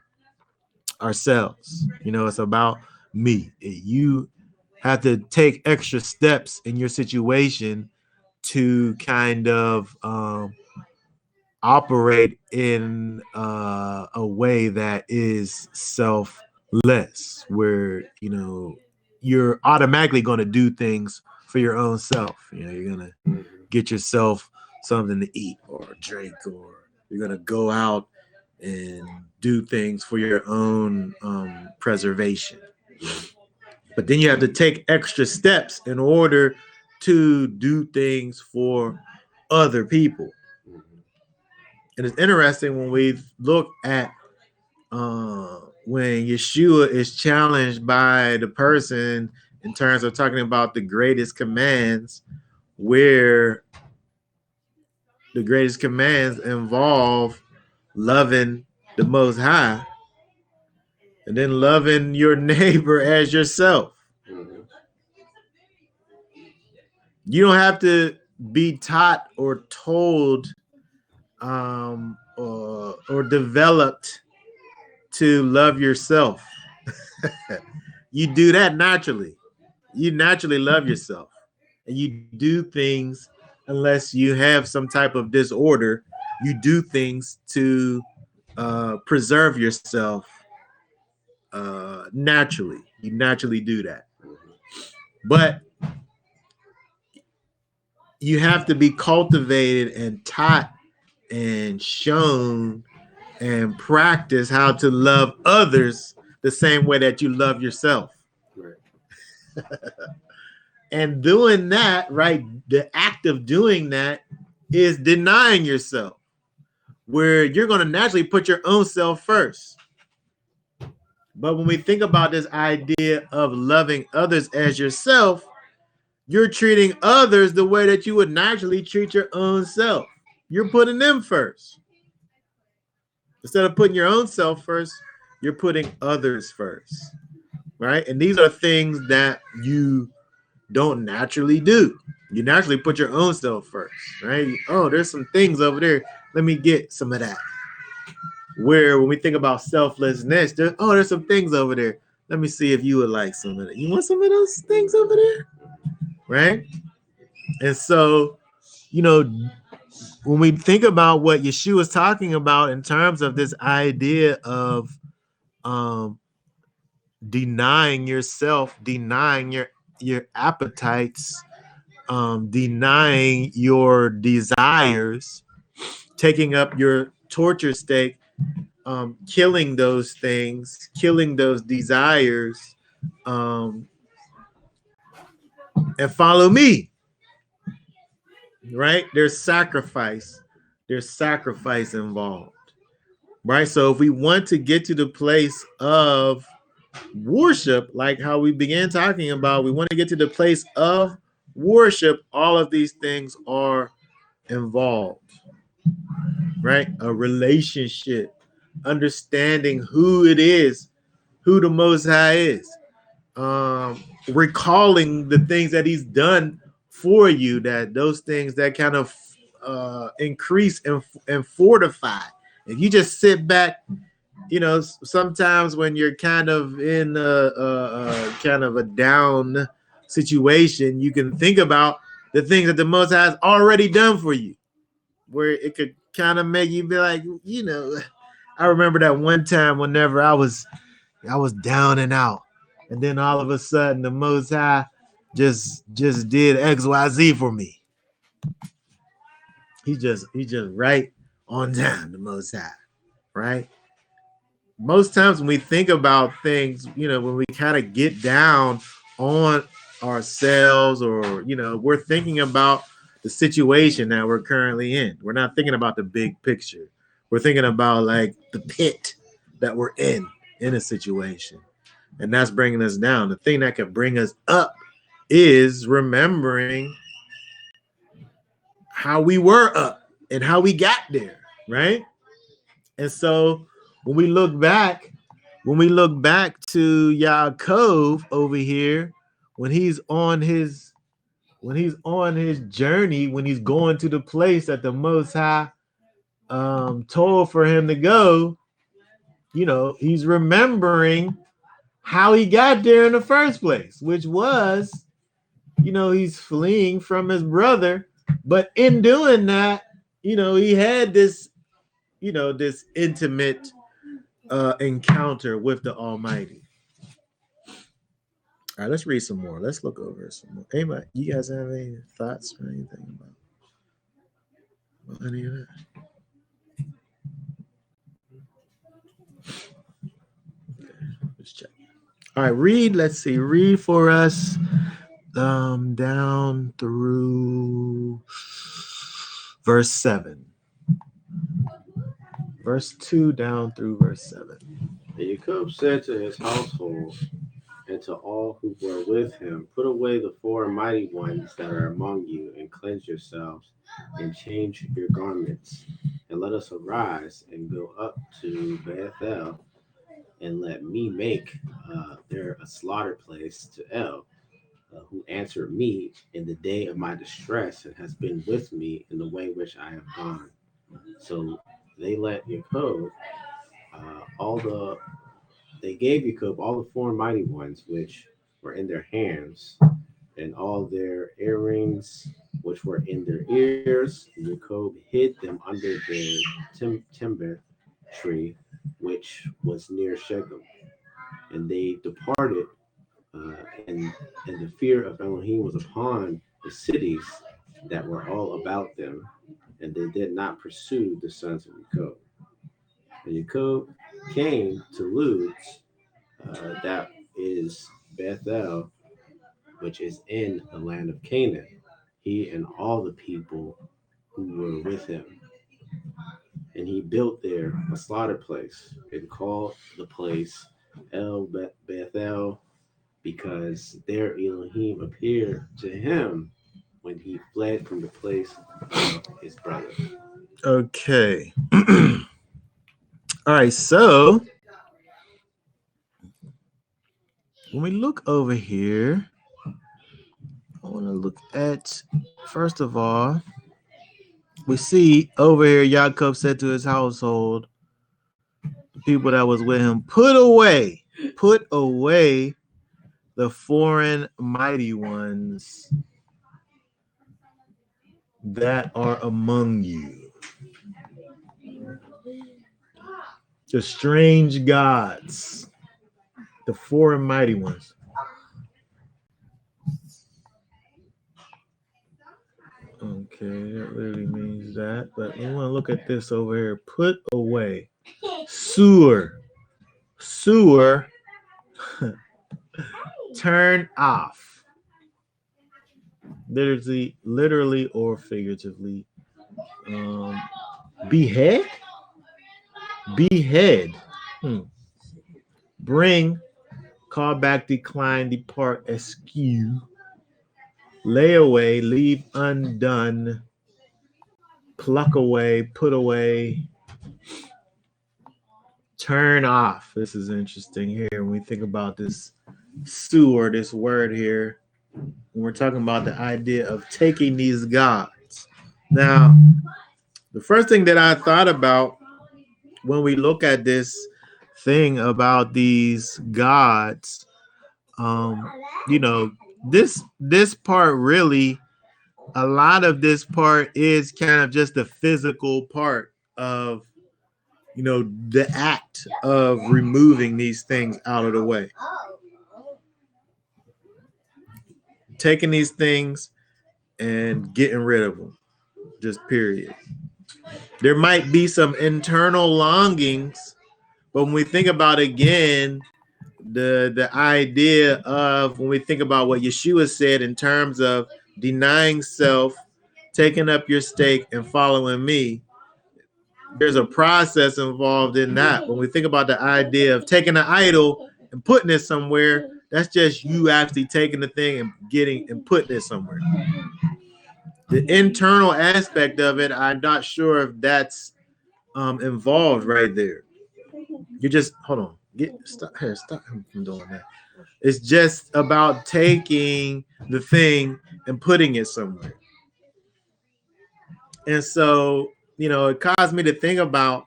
ourselves. It's about me. You have to take extra steps in your situation to kind of operate in a way that is selfless, where you're automatically going to do things for your own self. You're going to get yourself something to eat or drink, or you're going to go out and do things for your own preservation. But then you have to take extra steps in order to do things for other people. And it's interesting when we look at when Yeshua is challenged by the person in terms of talking about the greatest commands, where the greatest commands involve loving the Most High and then loving your neighbor as yourself. You don't have to be taught or told or developed to love yourself. You do that naturally. You naturally love yourself, and you do things unless you have some type of disorder. You do things to preserve yourself naturally. You naturally do that. But you have to be cultivated and taught and shown and practice how to love others the same way that you love yourself. Right. And doing that, right, the act of doing that is denying yourself, where you're going to naturally put your own self first. But when we think about this idea of loving others as yourself, you're treating others the way that you would naturally treat your own self. You're putting them first. Instead of putting your own self first, you're putting others first, right? And these are things that you don't naturally do. You naturally put your own self first, right? Oh, there's some things over there. Let me get some of that. Where when we think about selflessness, there's some things over there. Let me see if you would like some of that. You want some of those things over there? Right? And so, when we think about what Yeshua is talking about in terms of this idea of denying yourself, denying your appetites, denying your desires, taking up your torture stake, killing those things, killing those desires, and follow me. Right? There's sacrifice involved. Right? So if we want to get to the place of worship, like how we began talking about, we want to get to the place of worship, all of these things are involved. Right? A relationship, understanding who it is, who the Most High is, recalling the things that he's done for you, that those things that kind of increase and fortify. If you just sit back, sometimes when you're kind of in a down situation, you can think about the things that the Most High has already done for you, where it could kind of make you be like, I remember that one time whenever I was down and out, and then all of a sudden the Most High just did XYZ for me. He's just right on time, the Most High, right? Most times when we think about things, when we kind of get down on ourselves, or we're thinking about the situation that we're currently in. We're not thinking about the big picture. We're thinking about like the pit that we're in a situation, and that's bringing us down. The thing that can bring us up is remembering how we were up and how we got there, right? And so when we look back to Yaakov over here, when he's on his journey, when he's going to the place that the Most High told for him to go, he's remembering how he got there in the first place, which was, he's fleeing from his brother. But in doing that, he had this, this intimate encounter with the Almighty. All right, let's read some more. Let's look over some more. Anybody, you guys have any thoughts or anything about any of that? Okay, let's check. All right, read. Let's see. Read for us down through verse 7. Verse 2 down through verse 7. And Jacob said to his household and to all who were with him, put away the four mighty ones that are among you, and cleanse yourselves, and change your garments, and let us arise and go up to Bethel, and let me make there a slaughter place to El, who answered me in the day of my distress, and has been with me in the way which I have gone. So they let Jacob they gave Jacob all the four mighty ones which were in their hands, and all their earrings which were in their ears. Jacob hid them under the timber tree which was near Shechem. And they departed, and the fear of Elohim was upon the cities that were all about them, and they did not pursue the sons of Jacob. And Jacob came to Luz, that is Bethel, which is in the land of Canaan, he and all the people who were with him. And he built there a slaughter place, and called the place El Bethel, because there Elohim appeared to him when he fled from the place of his brother. Okay. All right, so when we look over here, I want to look at, first of all, we see over here, Yaakov said to his household, the people that was with him, put away the foreign mighty ones that are among you, the strange gods, the foreign mighty ones. Okay, that literally means that, but we want to look at this over here. Put away. Sewer. Turn off. Literally or figuratively. Behead. Bring, call back, decline, depart, eschew. Lay away, leave undone, pluck away, put away, turn off. This is interesting here when we think about this sewer, this word here, when we're talking about the idea of taking these gods. Now, the first thing that I thought about when we look at this thing about these gods, this part really, a lot of this part is kind of just the physical part of, the act of removing these things out of the way. Taking these things and getting rid of them. just period. There might be some internal longings, but when we think about again the idea of when we think about what Yeshua said in terms of denying self, taking up your stake and following me, there's a process involved in that. When we think about the idea of taking an idol and putting it somewhere, that's just you actually taking the thing and getting and putting it somewhere. The internal aspect of it, I'm not sure if that's involved right there. You just hold on. Stop him from doing that. It's just about taking the thing and putting it somewhere. And so, it caused me to think about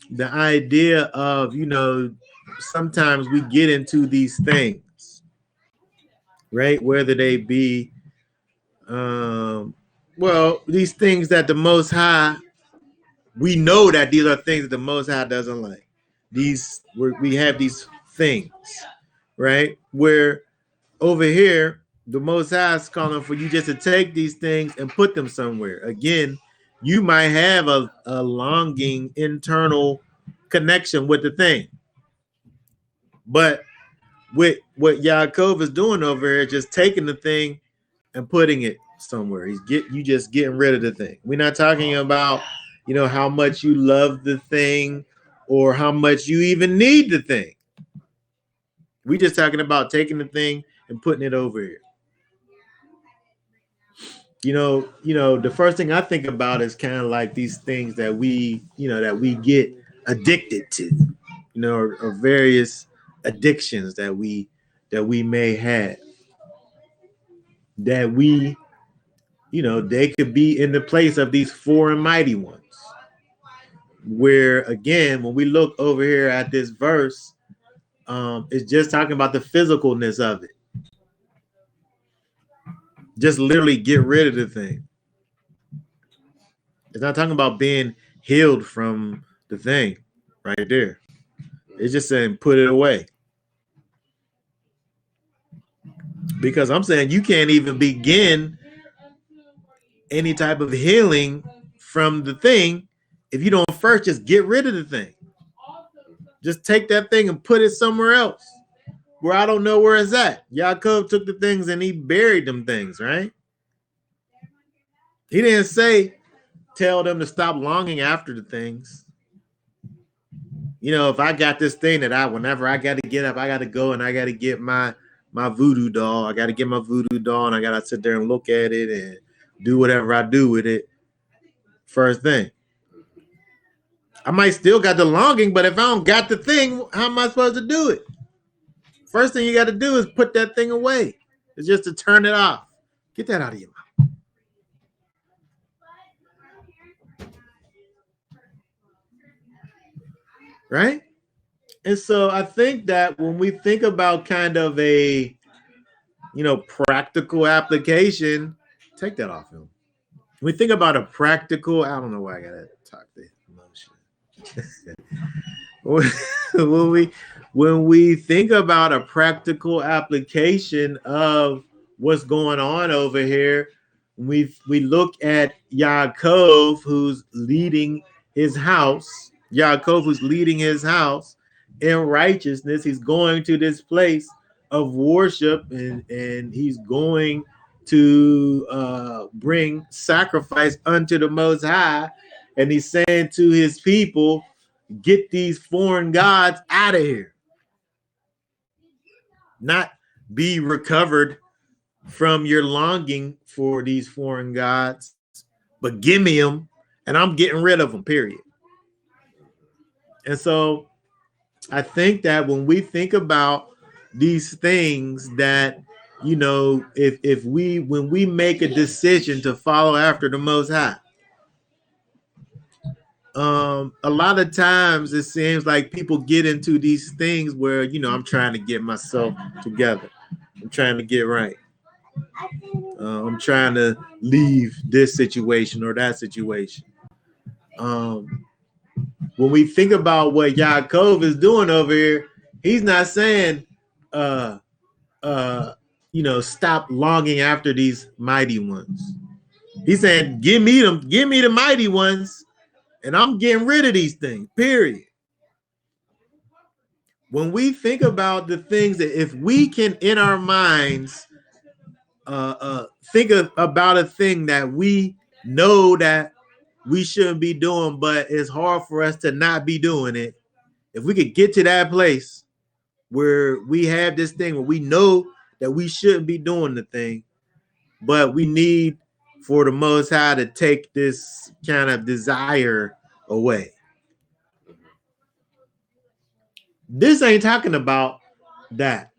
the idea of, sometimes we get into these things, right? Whether they be, these things that the Most High, we know that these are things that the Most High doesn't like. We have these things, right? Where over here, the Most High is calling for you just to take these things and put them somewhere. Again, you might have a longing internal connection with the thing. But with what Yaakov is doing over here, just taking the thing and putting it somewhere. You just getting rid of the thing. We're not talking about, how much you love the thing or how much you even need the thing. We're just talking about taking the thing and putting it over here. The first thing I think about is kind of like these things that we get addicted to, or various addictions that we may have, that we, they could be in the place of these foreign mighty ones, where again, when we look over here at this verse, it's just talking about the physicalness of it. Just literally get rid of the thing. It's not talking about being healed from the thing right there. It's just saying put it away. Because I'm saying you can't even begin any type of healing from the thing if you don't first just get rid of the thing. Just take that thing and put it somewhere else where I don't know where it's at. Yaakov took the things and he buried them things, right? He didn't say tell them to stop longing after the things. If I got this thing that whenever I got to get up, I got to go and I got to get my voodoo doll. I got to get my voodoo doll and I got to sit there and look at it and do whatever I do with it. First thing. I might still got the longing, but if I don't got the thing, how am I supposed to do it? First thing you got to do is put that thing away. It's just to turn it off. Get that out of your mouth. Right? And so I think that when we think about kind of a, practical application, take that off him. When we think about a practical, I don't know why I got to talk this emotion. When we think about a practical application of what's going on over here, we look at Yaakov, who's leading his house. Yaakov, who's leading his house in righteousness. He's going to this place of worship, and he's going to bring sacrifice unto the Most High. And he's saying to his people, get these foreign gods out of here. Not be recovered from your longing for these foreign gods, but give me them and I'm getting rid of them, period. And so I think that when we think about these things that, when we make a decision to follow after the Most High, a lot of times it seems like people get into these things where, I'm trying to get myself together. I'm trying to get right. I'm trying to leave this situation or that situation. When we think about what Yaakov is doing over here, he's not saying, stop longing after these mighty ones. He's saying, give me them, give me the mighty ones, and I'm getting rid of these things, period. When we think about the things that if we can in our minds think about a thing that we know that we shouldn't be doing, but it's hard for us to not be doing it. If we could get to that place where we have this thing where we know that we shouldn't be doing the thing, but we need for the Most High to take this kind of desire away. This ain't talking about that.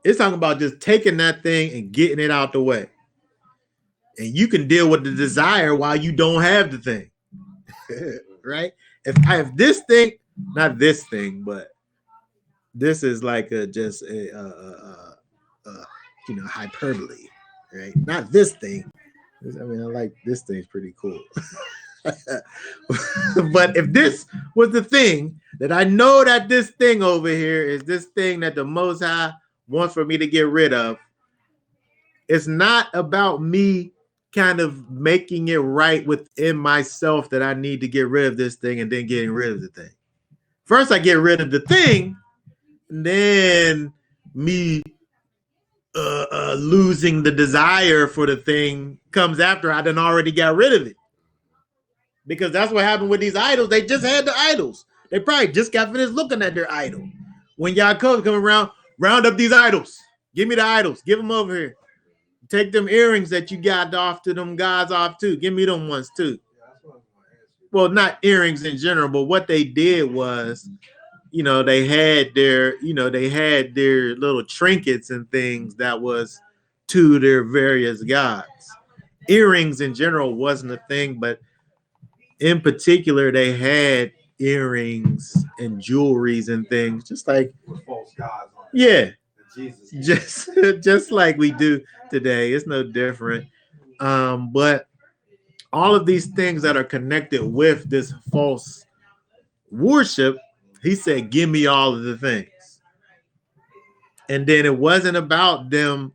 It's talking about just taking that thing and getting it out the way. And you can deal with the desire while you don't have the thing. Right? If I have this thing, not this thing, but this is like just a hyperbole, right? Not this thing. I mean, I like this thing's pretty cool. But if this was the thing that I know that this thing over here is this thing that the Most High wants for me to get rid of, it's not about me kind of making it right within myself that I need to get rid of this thing and then getting rid of the thing. First, I get rid of the thing, and then me losing the desire for the thing comes after I done already got rid of it. Because that's what happened with these idols. They just had the idols. They probably just got finished looking at their idol. When Yaakov come around, round up these idols. Give me the idols. Give them over here. Take them earrings that you got off to them gods off too. Give me them ones too. Well, not earrings in general, but what they did was, they had their little trinkets and things that was to their various gods. Earrings in general wasn't a thing, but in particular, they had earrings and jewelries and things, just like false gods on yeah, Jesus. just like we do today. It's no different. But all of these things that are connected with this false worship, he said, give me all of the things. And then it wasn't about them,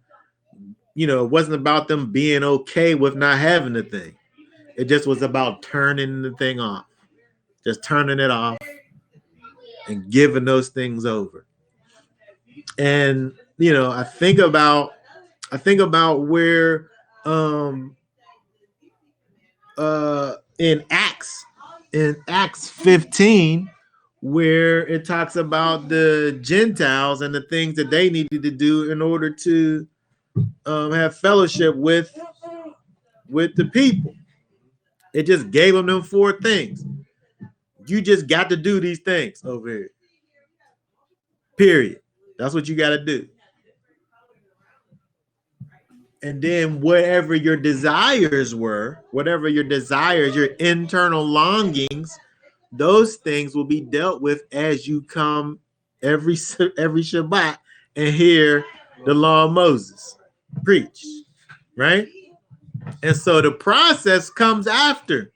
it wasn't about them being okay with not having the thing. It just was about turning the thing off, just turning it off and giving those things over. And, I think about where in Acts 15, where it talks about the Gentiles and the things that they needed to do in order to have fellowship with the people. It just gave them 4 things. You just got to do these things over here. Period. That's what you got to do. And then whatever your desires were, your internal longings, those things will be dealt with as you come every Shabbat and hear the law of Moses preached, right? And so the process comes after.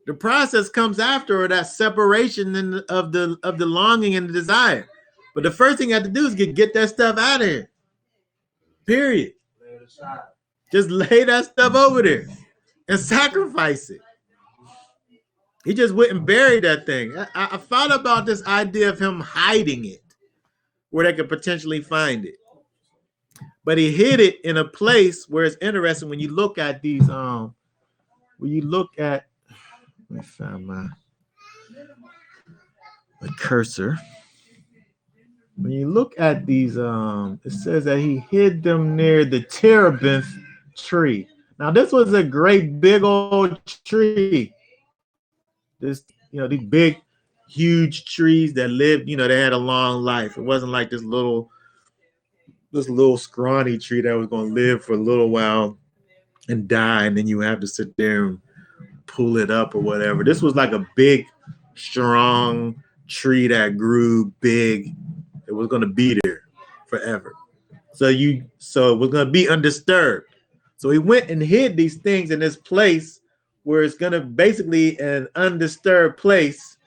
The process comes after, or that separation of the longing and the desire. But the first thing you have to do is get that stuff out of here. Period. Just lay that stuff over there and sacrifice it. He just went and buried that thing. I thought about this idea of him hiding it where they could potentially find it. But he hid it in a place where it's interesting when you look at these, let me find my cursor. When you look at these, it says that he hid them near the terebinth tree. Now, this was a great big old tree. This, these big, huge trees that lived, they had a long life. It wasn't like this little scrawny tree that was going to live for a little while and die, and then you have to sit there and pull it up or whatever. This was like a big, strong tree that grew big. It was going to be there forever. So it was going to be undisturbed. So he went and hid these things in this place where it's going to basically an undisturbed place,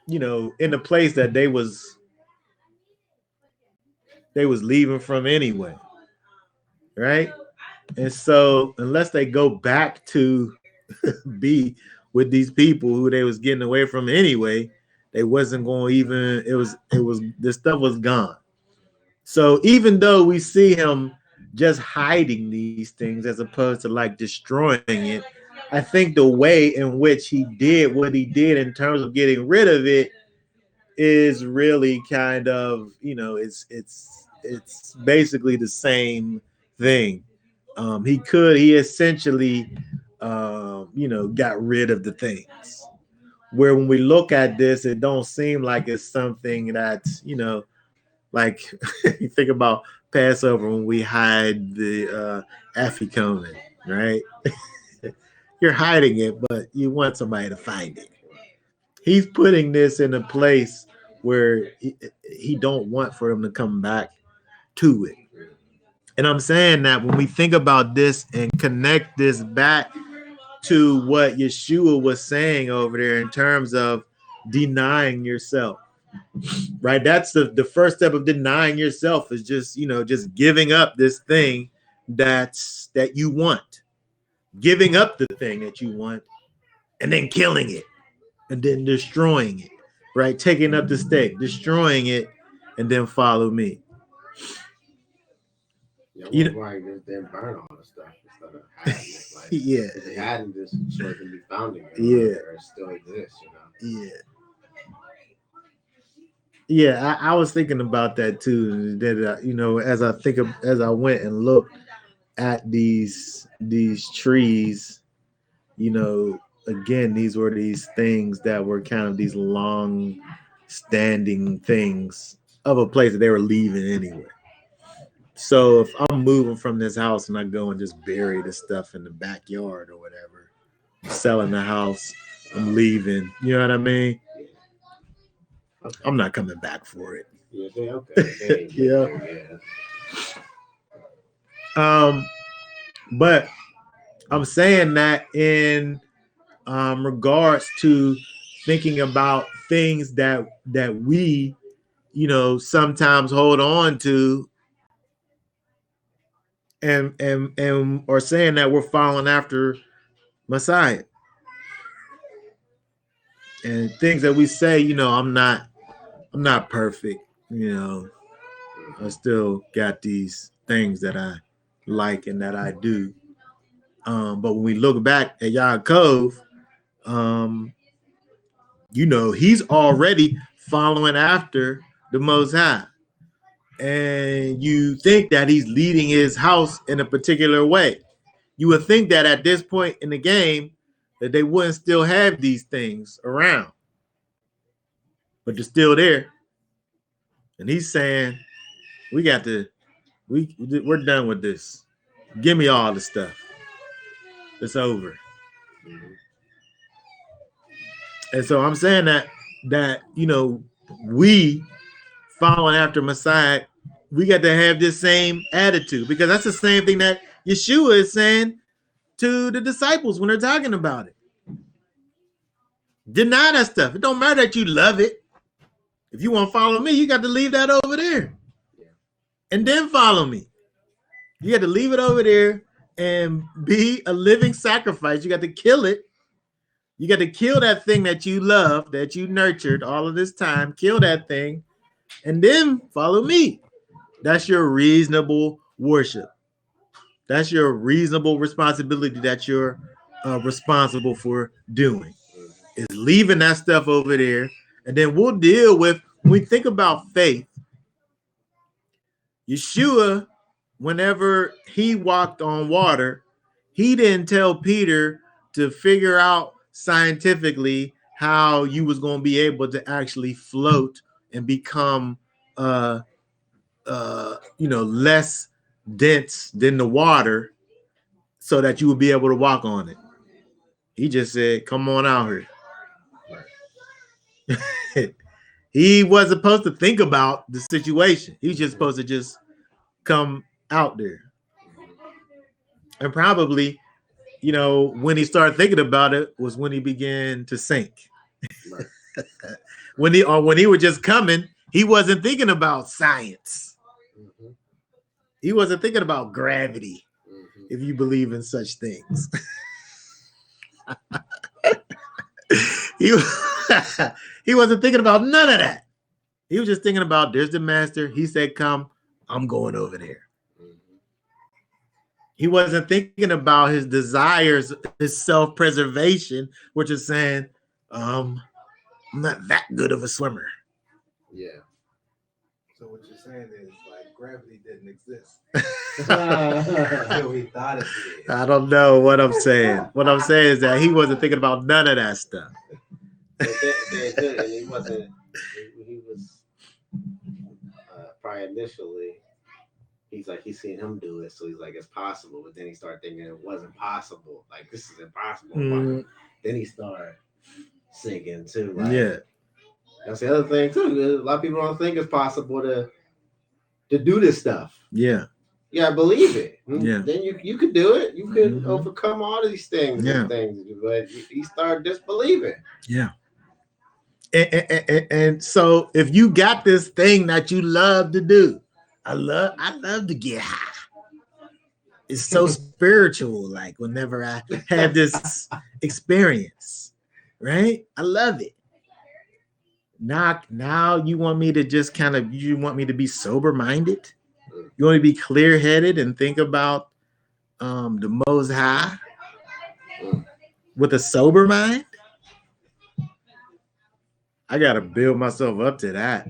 in the place that they was leaving from anyway, right? And so unless they go back to be with these people who they was getting away from anyway, they wasn't going to even, it was this stuff was gone. So even though we see him just hiding these things as opposed to like destroying it, I think the way in which he did what he did in terms of getting rid of it is really kind of, it's basically the same thing. He essentially got rid of the things. Where when we look at this, it don't seem like it's something that's, like you think about Passover when we hide the afikomen, right? You're hiding it, but you want somebody to find it. He's putting this in a place where he don't want for him to come back to it. And I'm saying that when we think about this and connect this back to what Yeshua was saying over there in terms of denying yourself, right? That's the first step of denying yourself is just giving up this thing that you want, giving up the thing that you want, and then killing it, and then destroying it, right? Taking up the stake, destroying it, and then follow me. Yeah, why just then burn all the stuff instead of hiding it? Like, yeah, if hiding this so it can be found again. Yeah, it still exists, Yeah, I was thinking about that too. That as I went and looked at these trees, again, these were these things that were kind of these long standing things of a place that they were leaving anyway. So if I'm moving from this house and I go and just bury the stuff in the backyard or whatever, selling the house, I'm leaving. You know what I mean? Okay. I'm not coming back for it. Yeah, okay. Yeah. But I'm saying that in regards to thinking about things that we, sometimes hold on to, and or saying that we're following after Messiah, and things that we say, I'm not perfect, I still got these things that I like and that I do. But when we look back at Yaakov, he's already following after the Most High. And you think that he's leading his house in a particular way. You would think that at this point in the game that they wouldn't still have these things around. But they're still there. And he's saying, we're done with this. Give me all the stuff. It's over. And so I'm saying that we following after Messiah, we got to have this same attitude, because that's the same thing that Yeshua is saying to the disciples when they're talking about it. Deny that stuff. It don't matter that you love it. If you want to follow me, you got to leave that over there. And then follow me. You got to leave it over there and be a living sacrifice. You got to kill it. You got to kill that thing that you love, that you nurtured all of this time. Kill that thing and then follow me. That's your reasonable worship. That's your reasonable responsibility that you're responsible for doing, is leaving that stuff over there. And then we'll deal with, when we think about faith, Yeshua, whenever he walked on water, he didn't tell Peter to figure out scientifically how you was going to be able to actually float and become less dense than the water so that you would be able to walk on it. He just said, come on out here. He wasn't supposed to think about the situation. He's just supposed to just come out there. And probably, when he started thinking about it was when he began to sink. Right. when he was just coming, he wasn't thinking about science. Mm-hmm. He wasn't thinking about gravity. Mm-hmm. if you believe in such things. he, he wasn't thinking about none of that. He was just thinking about there's the master. He said, come, I'm going over there. He wasn't thinking about his desires, his self-preservation, which is saying, I'm not that good of a swimmer. Yeah. So what you're saying is like gravity didn't exist Yeah. until he thought it did. I don't know what I'm saying. What I'm saying is that he wasn't thinking about none of that stuff. And he wasn't. He was probably initially. He's like he's seen him do it, so he's like it's possible. But then he started thinking it wasn't possible. Like this is impossible. Mm. Then he started sinking too. Like, Yeah. that's the other thing too. A lot of people don't think it's possible to do this stuff. Yeah. Yeah, believe it. Yeah. Then you could do it. You could Mhm. overcome all of these things. Yeah. And things, but he started disbelieving. Yeah. And so if you got this thing that you love to do, I love to get high. It's so spiritual. Like whenever I have this experience, right? I love it. Now you want me to just you want me to be sober-minded? You want me to be clear-headed and think about the Most High with a sober mind? I gotta build myself up to that.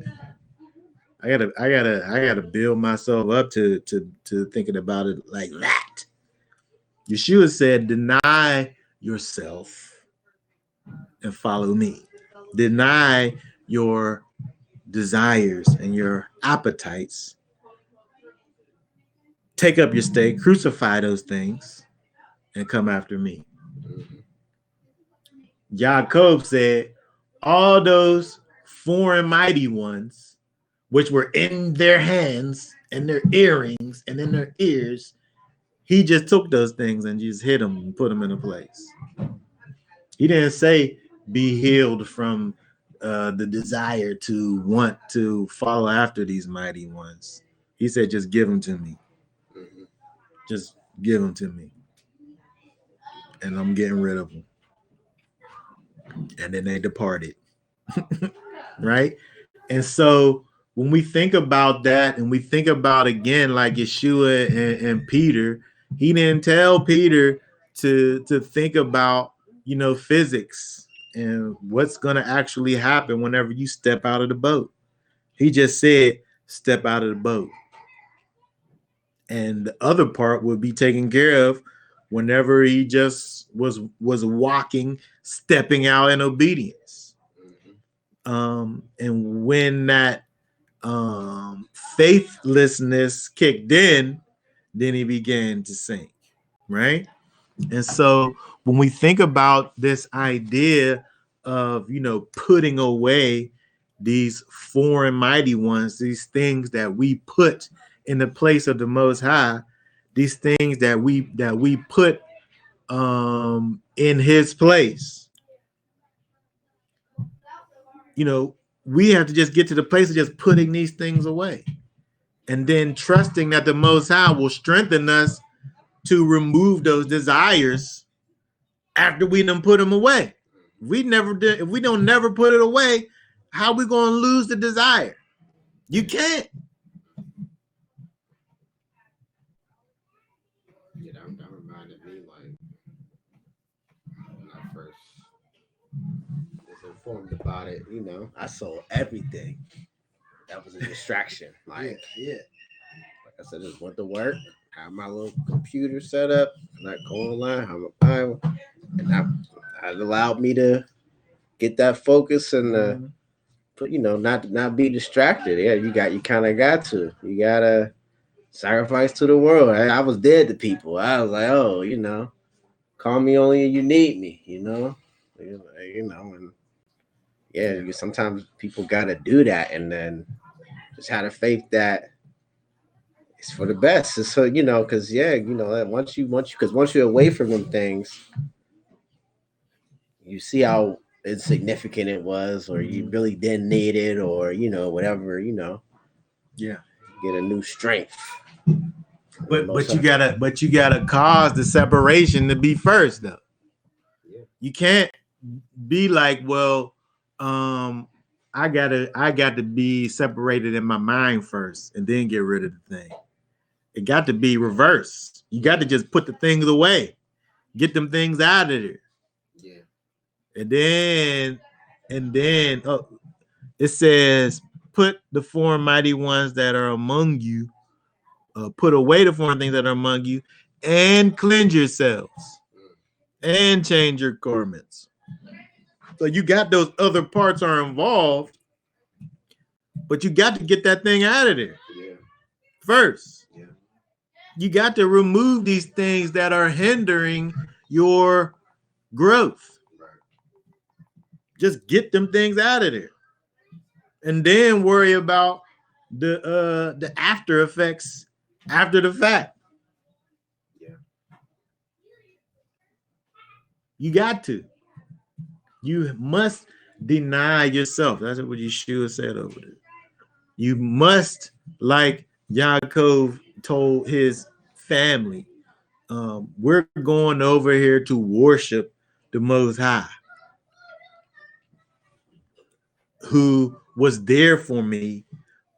I gotta build myself up to thinking about it like that. Yeshua said, deny yourself and follow me. Deny your desires and your appetites. Take up your stake, crucify those things, and come after me. Jacob said, all those foreign mighty ones, which were in their hands and their earrings and in their ears, he just took those things and just hit them and put them in a place. He didn't say be healed from the desire to want to follow after these mighty ones. He said, just give them to me. Just give them to me. And I'm getting rid of them. And then they departed. Right? And so when we think about that and we think about again, like Yeshua and Peter, he didn't tell Peter to think about, physics and what's going to actually happen whenever you step out of the boat. He just said, step out of the boat. And the other part would be taken care of whenever he just was walking, stepping out in obedience. And when that faithlessness kicked in, then he began to sink, right? And so when we think about this idea of, putting away these foreign mighty ones, these things that we put in the place of the Most High, these things that we put in his place, we have to just get to the place of just putting these things away and then trusting that the Most High will strengthen us to remove those desires after we done put them away. If we don't never put it away, how are we going to lose the desire? You can't. Yeah, that reminded me like when I first was informed about it, I sold everything. That was a distraction. Like, Yeah. Like I said, just went to work, have my little computer set up, like go online, have a Bible, and that allowed me to get that focus and not be distracted. Yeah, you kind of got to. You gotta sacrifice to the world. I was dead to people. I was like, oh, call me only when you need me, and yeah, sometimes people gotta do that, and then just have the faith that it's for the best. And so because once you're away from them things, you see how insignificant it was, or you really didn't need it, or whatever, Yeah. get a new strength. But you gotta cause the separation to be first though. Yeah. You can't be like, well, I got to be separated in my mind first and then get rid of the thing. It got to be reversed. You got to just put the things away, get them things out of there. Yeah. And then it says, put the foreign mighty ones that are among you, put away the foreign things that are among you, and cleanse yourselves, and change your garments. So you got those other parts are involved, but you got to get that thing out of there first. Yeah. You got to remove these things that are hindering your growth. Right. Just get them things out of there, and then worry about the after effects after the fact. Yeah. You got to. You must deny yourself. That's what Yeshua said over there. You must, like Yaakov told his family, we're going over here to worship the Most High, who was there for me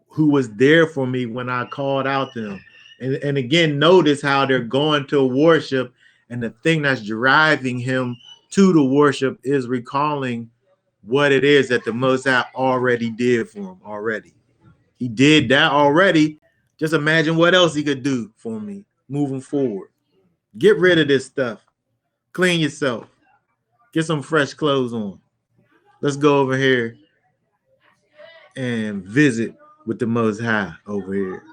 when I called out to them. And again, notice how they're going to worship, and the thing that's driving him to the worship is recalling what it is that the Most High already did for him already. He did that already. Just imagine what else he could do for me moving forward. Get rid of this stuff. Clean yourself. Get some fresh clothes on. Let's go over here and visit with the Most High over here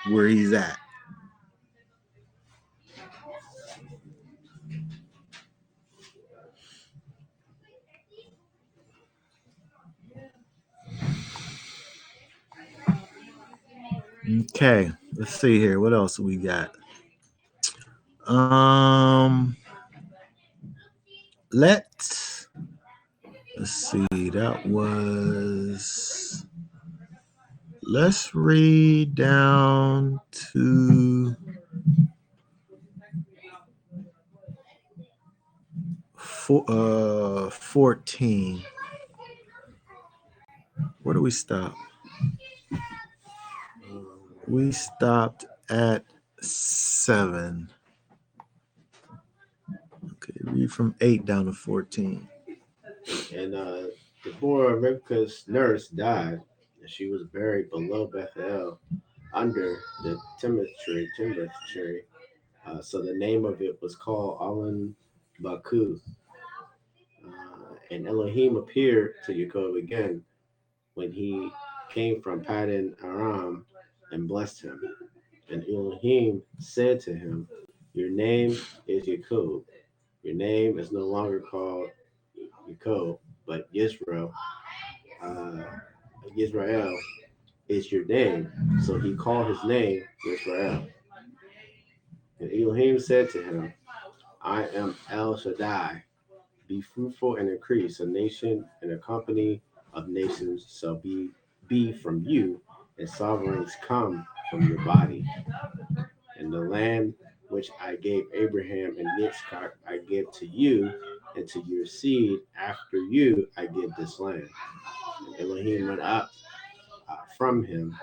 where he's at. Okay, let's see here. What else we got? Let's see. Let's read down to 14. Where do we stop? We stopped at 7. Okay, read from 8 down to 14. And before Rivka's nurse died, she was buried below Bethel under the timber tree. So the name of it was called Alan Bakuth. And Elohim appeared to Jacob again when he came from Paddan Aram and blessed him. And Elohim said to him, your name is Jacob. Your name is no longer called Jacob, but Yisrael. Yisrael is your name. So he called his name Yisrael. And Elohim said to him, I am El Shaddai. Be fruitful and increase. A nation and a company of nations shall be from you, and sovereigns come from your body. And the land which I gave Abraham and Yitzchak I give to you, and to your seed after you I give this land. And Elohim went up from him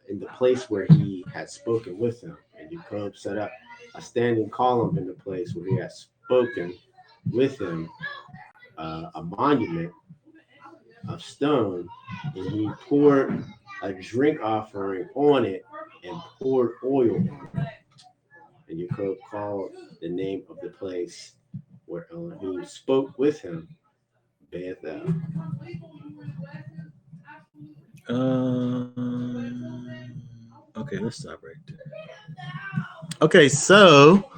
in the place where he had spoken with him. And Jacob set up a standing column in the place where he had spoken with him, a monument of stone, and he poured a drink offering on it and poured oil on it. And Jacob called the name of the place where Elohim spoke with him Bethel. Okay, let's stop right there. Okay, so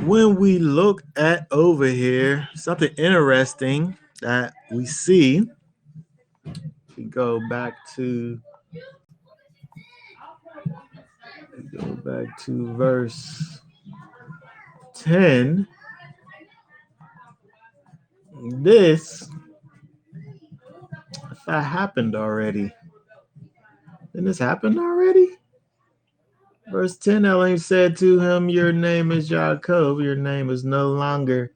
when we look at over here, something interesting that we see, we go back to verse 10. This, if that happened already, didn't this happen already? Verse 10, Elohim said to him, your name is Yaakov. Your name is no longer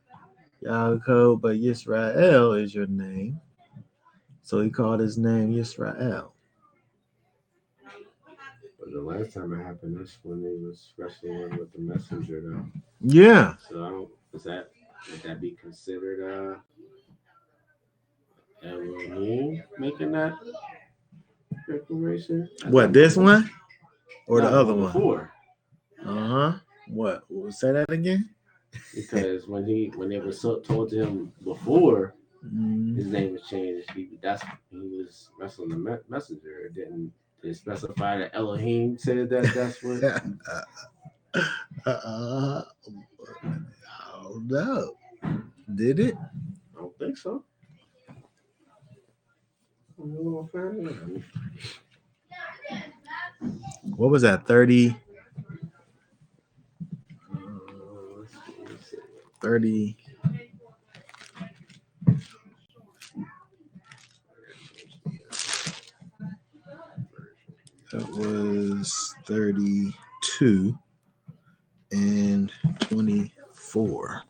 Yaakov, but Yisrael is your name. So he called his name Yisrael. But the last time it happened, that's when he was wrestling with the messenger, though. Yeah. So I don't. Would that be considered Elohim making that declaration? What, this one? Or the No, other one? before. Uh-huh. What? Say that again? Because when they were told to him before his name was changed, he was wrestling the messenger. It didn't specify that Elohim said that that's what. I don't know. Did it? I don't think so. What was that? 30? 30. That was 32 and 24.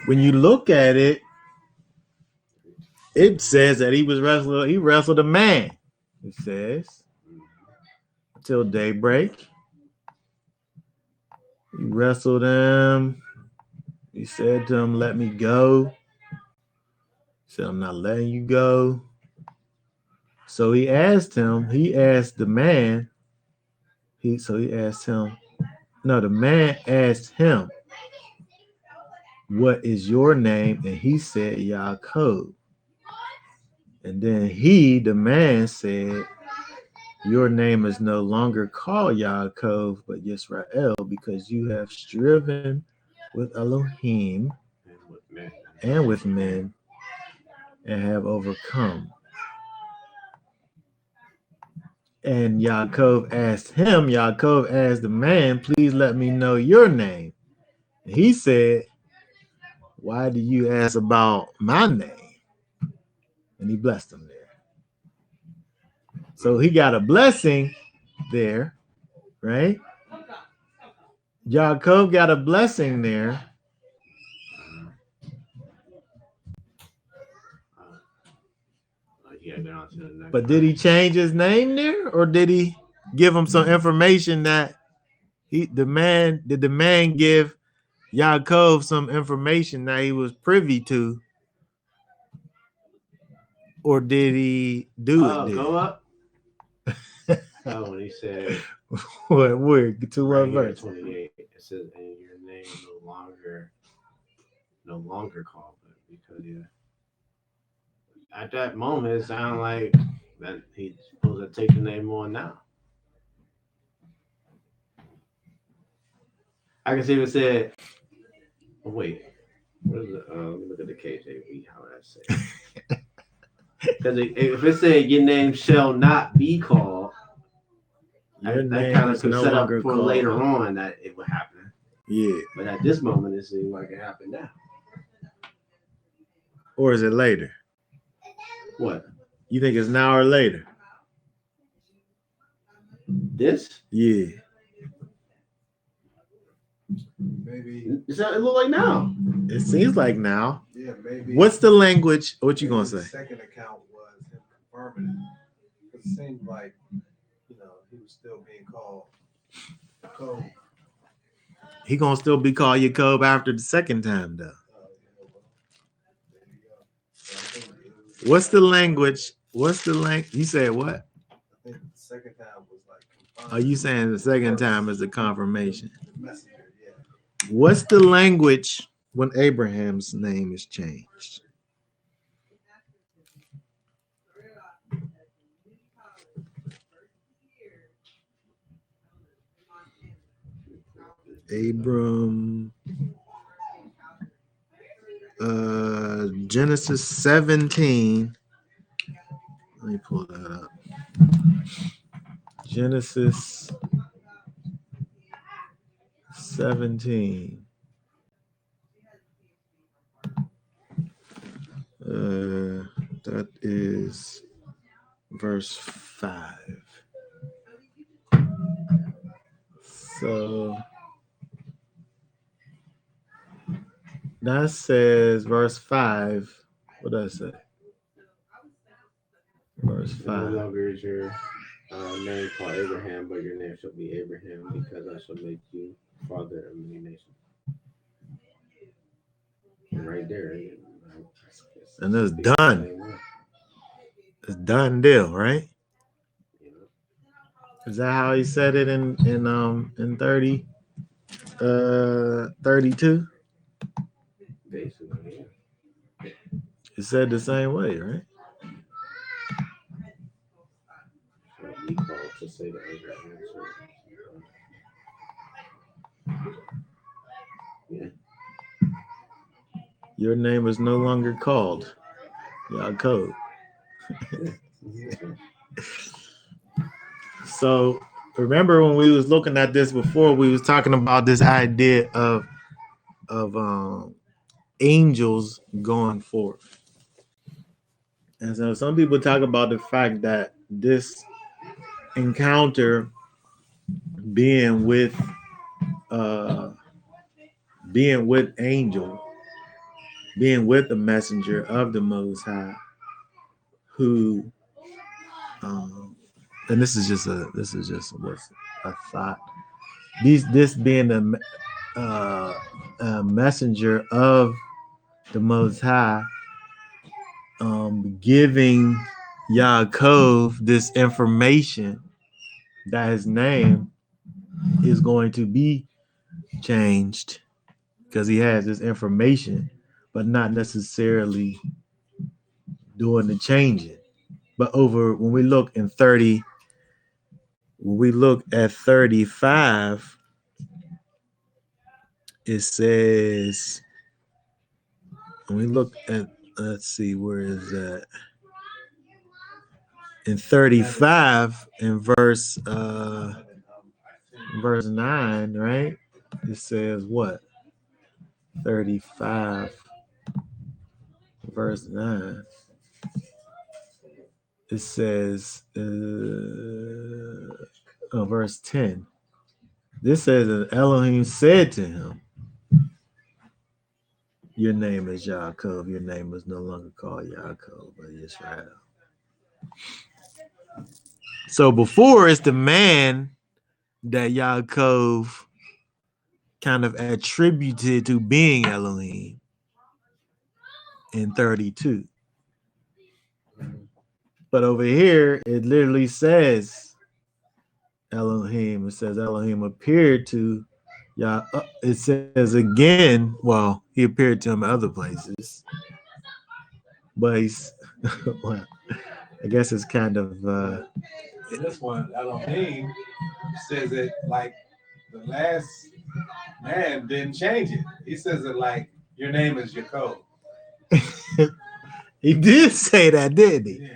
When you look at it, it says that he wrestled a man. It says until daybreak. He wrestled him. He said to him, let me go. He said, I'm not letting you go. So he asked the man. The man asked him, what is your name? And he said, Yaakov. And then the man said, your name is no longer called Yaakov, but Yisrael, because you have striven with Elohim and with men and have overcome. And Yaakov asked the man, please let me know your name. And he said, why do you ask about my name? And he blessed him there. So he got a blessing there, right? Yaakov got a blessing there. But did he change his name there, or did he give him some information that did the man give Yaakov some information that he was privy to, or did he do it? Go up. When he said, what word? To what verse? 28. It says, and your name no longer called it, because at that moment it sounded like that he's supposed to take the name on now. I can see if it said, oh, wait, what is it? Let me look at the KJV, how that say. Because if it said your name shall not be called, that kind of could set up for called. Later on that it would happen. Yeah. But at this moment, it seems like it happened now. Or is it later? What? You think it's now or later? This? Yeah. Maybe. It look like now. It seems like now. Yeah, maybe. What's the language? What you gonna say? The second account was him confirming it. It seemed like, he was still being called Jacob. He gonna still be called Jacob after the second time, though. What's the language? You said what? I think the second time was like confirmed. Are you saying the second time is a confirmation? Messenger, yeah. What's the language when Abraham's name is changed? Abram, Genesis 17. Let me pull that up. Genesis 17. That is verse 5. So that says verse 5. What does that say? Verse No 5. longer is your name called Abraham, but your name shall be Abraham, because I shall make you father of many nations. Right there. And it's done. It's done deal, right? Is that how he said it in 32? Basically, yeah. It said the same way, right? So he called to say to Abraham. Yeah. Your name is no longer called Yaakov. So remember when we was looking at this before, we was talking about this idea of angels going forth. And so some people talk about the fact that this encounter being with angel, being with the messenger of the Most High, who and this is just what's a thought. This being a messenger of the Most High, giving Yaakov this information that his name is going to be changed because he has this information, but not necessarily doing the changing. But when we look at 35, it says, when we look at, let's see, where is that? In 35, in verse 9, right? It says what? 35, verse 9. It says, verse 10. This says that Elohim said to him, your name is Yaakov. Your name is no longer called Yaakov, but Israel. So before, it's the man that Yaakov kind of attributed to being Elohim in 32. But over here, it literally says Elohim. It says Elohim appeared to Yah. It says again, well, he appeared to him in other places. But he's, well, I guess it's kind of... In this one, Elohim says it like the last man didn't change it. He says it like, your name is Jacob. He did say that, didn't he? Yeah.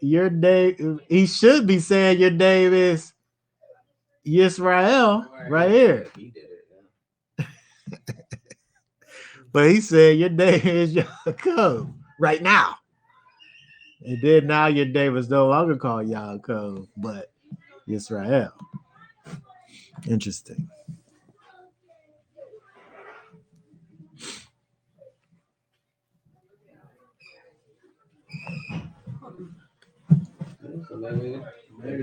Your name, he should be saying your name is Yisrael right here. He did it. Yeah. But he said your name is Yaakov right now. And then now your name is no longer called Yaakov, but Yisrael. Interesting. So maybe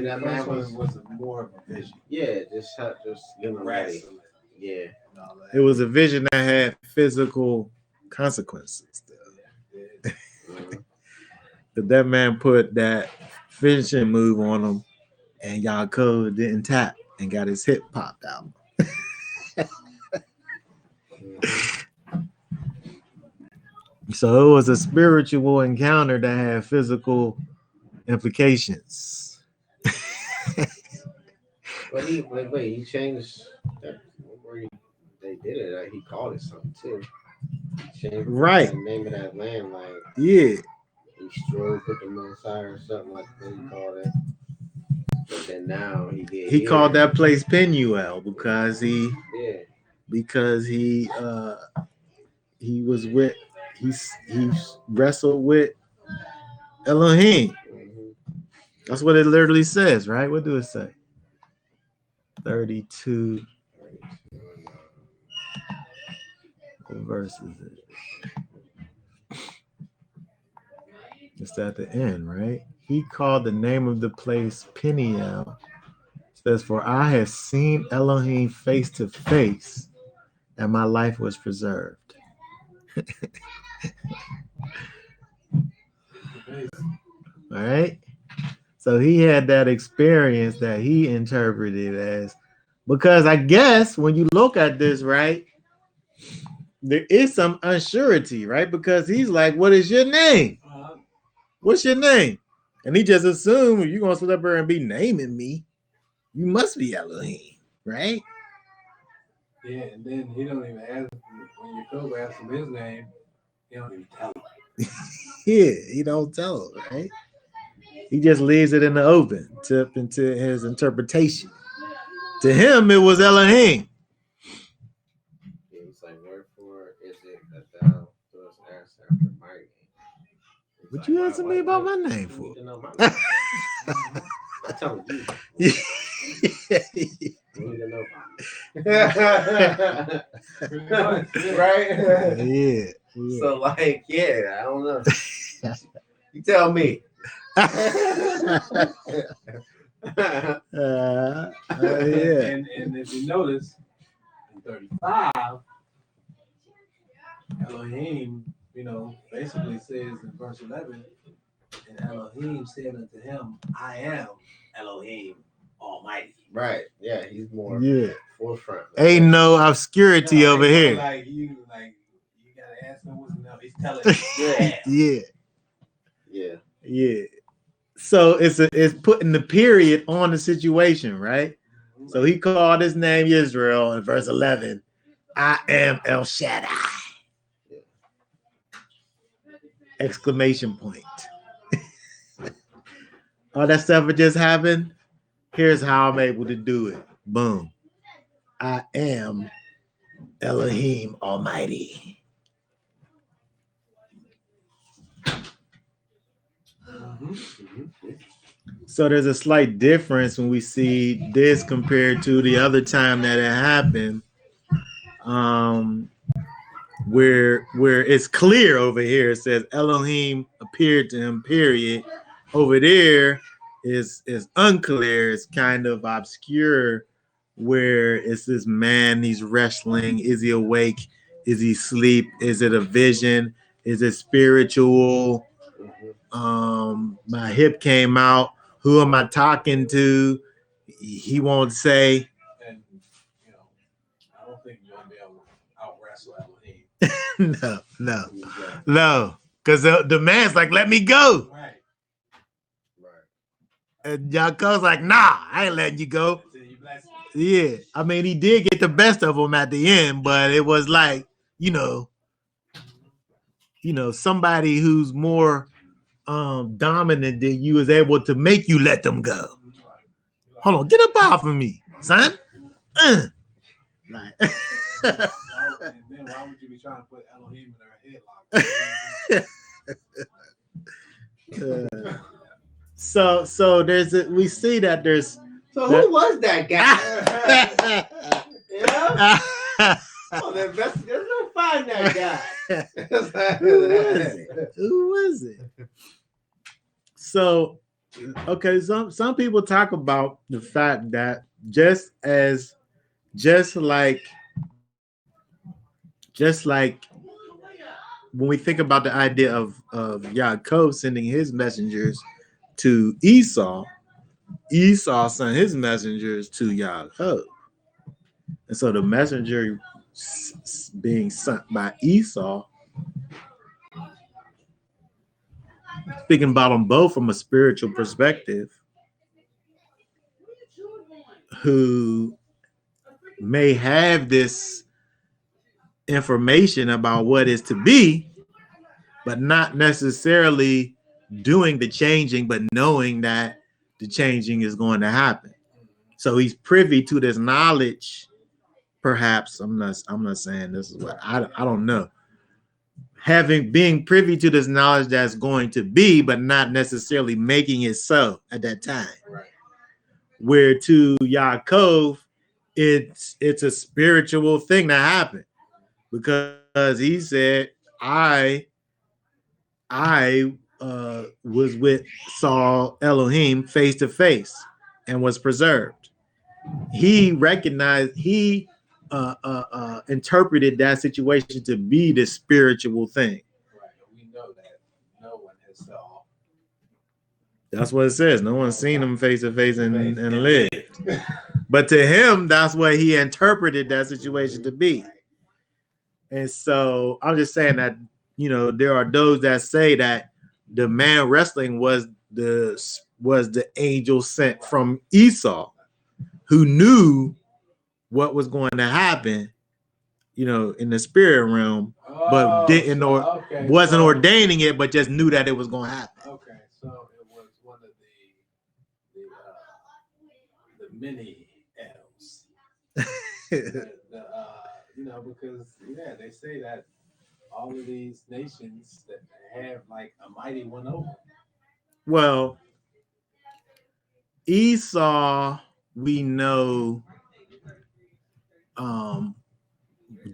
that man was more of a vision. Yeah, just get him ready. Yeah. It was a vision that had physical consequences. But that man put that finishing move on him, and Yaakov didn't tap and got his hip popped out. So it was a spiritual encounter that had physical implications. But he changed that. They did it. He called it something too. Right. The name of that land, like yeah. He strove with the Messiah or something like that. He called it. But then now he called that place Penuel because he because he was with he wrestled with Elohim. That's what it literally says, right? What do it say? 32. What verse is it? It's at the end, right? He called the name of the place Peniel. It says, for I have seen Elohim face to face, and my life was preserved. All right. So he had that experience that he interpreted as, because I guess when you look at this, right, there is some unsurety, right? Because he's like, what is your name? What's your name? And he just assumed you're going to sit up there and be naming me. You must be Elohim, right? Yeah, and then he don't even ask, when Jacob asks him his name, he don't even tell him. Yeah, he don't tell him, right? He just leaves it in the open, tip into his interpretation. To him, it was Elohim. He was like, wherefore is it that thou dost ask after my name? What you asking me about my name for? You know my name. I'm telling you. You need to know about me. Right? Yeah. So, like, yeah, I don't know. You tell me. Yeah. And if you notice, in 35, Elohim, basically says in verse 11, and Elohim said unto him, I am Elohim Almighty. Right. Yeah, he's more forefront. Ain't no obscurity over here. Like you gotta ask him what's no. He's telling you. Yeah. So it's putting the period on the situation, right? So he called his name Israel in verse 11. I am El Shaddai. Exclamation point. All that stuff that just happened. Here's how I'm able to do it. Boom. I am Elohim Almighty. So there's a slight difference when we see this compared to the other time that it happened, where it's clear over here. It says Elohim appeared to him, period. Over there is unclear. It's kind of obscure, where it's this man, he's wrestling. Is he awake? Is he asleep? Is it a vision? Is it spiritual? My hip came out. Who am I talking to? He won't say. And I don't think you're gonna be able to out wrestle Elohim. No. Because the man's like, let me go. Right. And Yaakov's like, nah, I ain't letting you go. Yeah. I mean, he did get the best of him at the end, but it was like, somebody who's more dominant than you is able to make you let them go. Hold on, get up off of me, son. And then why would you be trying to put Elohim in her headlock? So we see that there's. So who was that guy? The investigators don't find that guy. Who was it? So, okay, some people talk about the fact that just like when we think about the idea of Yaakov sending his messengers to Esau sent his messengers to Yaakov. And so the messenger being sent by Esau, speaking about them both from a spiritual perspective, who may have this information about what is to be, but not necessarily doing the changing, but knowing that the changing is going to happen. So he's privy to this knowledge perhaps I'm not saying this is what I don't know. Being privy to this knowledge that's going to be, but not necessarily making it so at that time. Right. Where to Yaakov, it's a spiritual thing that happened because he said, I was with Saul Elohim face to face and was preserved. He recognized, he interpreted that situation to be the spiritual thing. Right. We know that no one has saw. That's what it says. No one's seen him face to face and lived. But to him, that's what he interpreted that situation to be. And so I'm just saying that, you know, there are those that say that the man wrestling was the angel sent from Esau, who knew what was going to happen, you know, in the spirit realm, but wasn't ordaining it, but just knew that it was going to happen. Okay, so it was one of the many elves. You know, because they say that all of these nations that have like a mighty one over. Well, Esau, we know,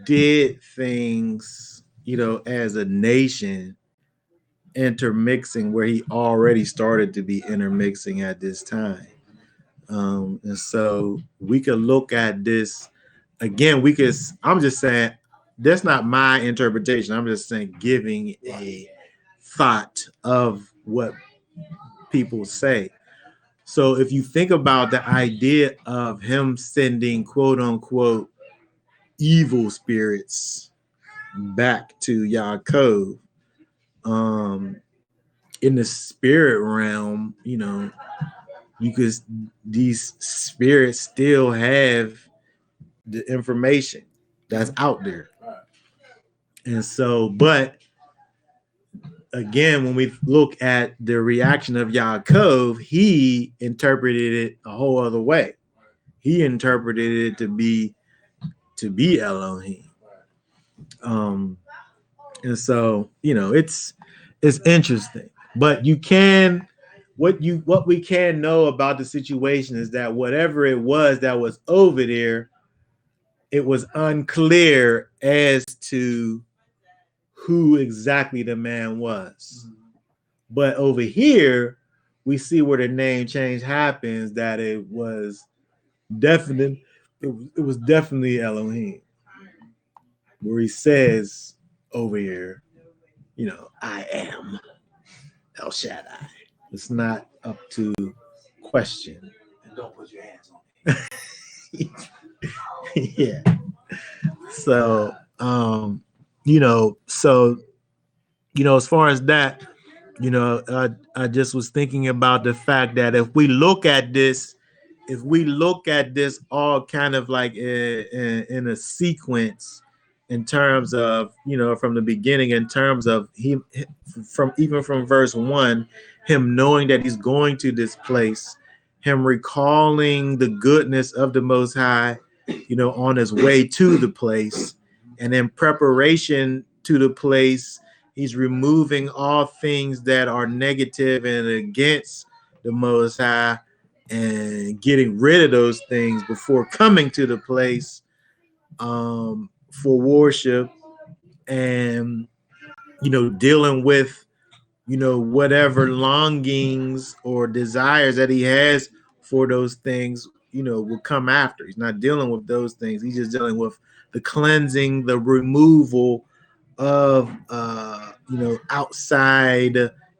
did things, you know, as a nation intermixing where he already started to be intermixing at this time. And so we could look at this again. I'm just saying that's not my interpretation. I'm just saying giving a thought of what people say. So if you think about the idea of him sending quote unquote evil spirits back to Yaakov, in the spirit realm, you know, these spirits still have the information that's out there. And so, but again, when we look at the reaction of Yaakov, he interpreted it a whole other way. He interpreted it to be Elohim. And so, you know, it's interesting. But what we can know about the situation is that whatever it was that was over there, it was unclear as to who exactly the man was. But over here, we see where the name change happens, that it was definitely Elohim, where he says over here, you know, I am El Shaddai. It's not up to question. And don't put your hands on me. Yeah. So, you know, as far as that, you know, I just was thinking about the fact that if we look at this all kind of like in a sequence, in terms of, you know, from the beginning, in terms of from verse 1, him knowing that he's going to this place, him recalling the goodness of the Most High, you know, on his way to the place, and in preparation to the place, he's removing all things that are negative and against the Most High, and getting rid of those things before coming to the place for worship, and, you know, dealing with, you know, whatever longings or desires that he has for those things, you know, will come after. He's not dealing with those things. He's just dealing with the cleansing, the removal of, you know, outside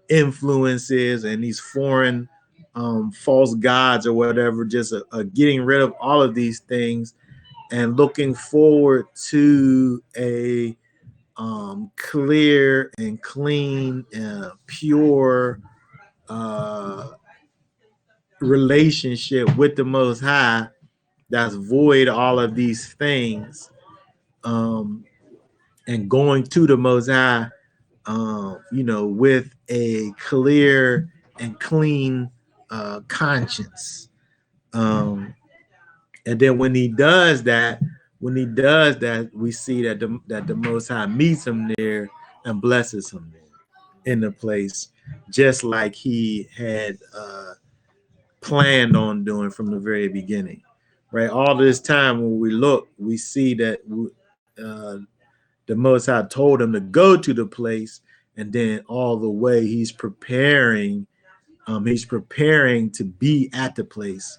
influences and these foreign false gods or whatever, just getting rid of all of these things and looking forward to a clear and clean and pure relationship with the Most High that's void of all of these things, and going to the Most High, you know, with a clear and clean conscience. And then when he does that, when he does that, we see that the Most High meets him there and blesses him there in the place, just like he had planned on doing from the very beginning. Right, all this time when we look, we see that the Most High told him to go to the place, and then all the way he's preparing to be at the place,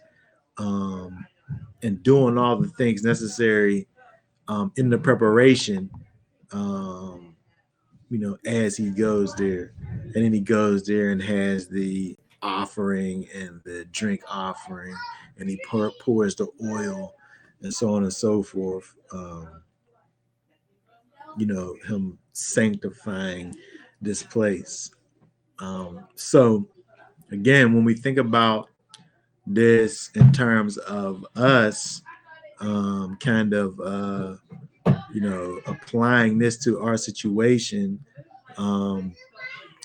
and doing all the things necessary in the preparation, as he goes there. And then he goes there and has the offering and the drink offering, and he pours the oil and so on and so forth. Him sanctifying this place. So again, when we think about this in terms of us, kind of applying this to our situation,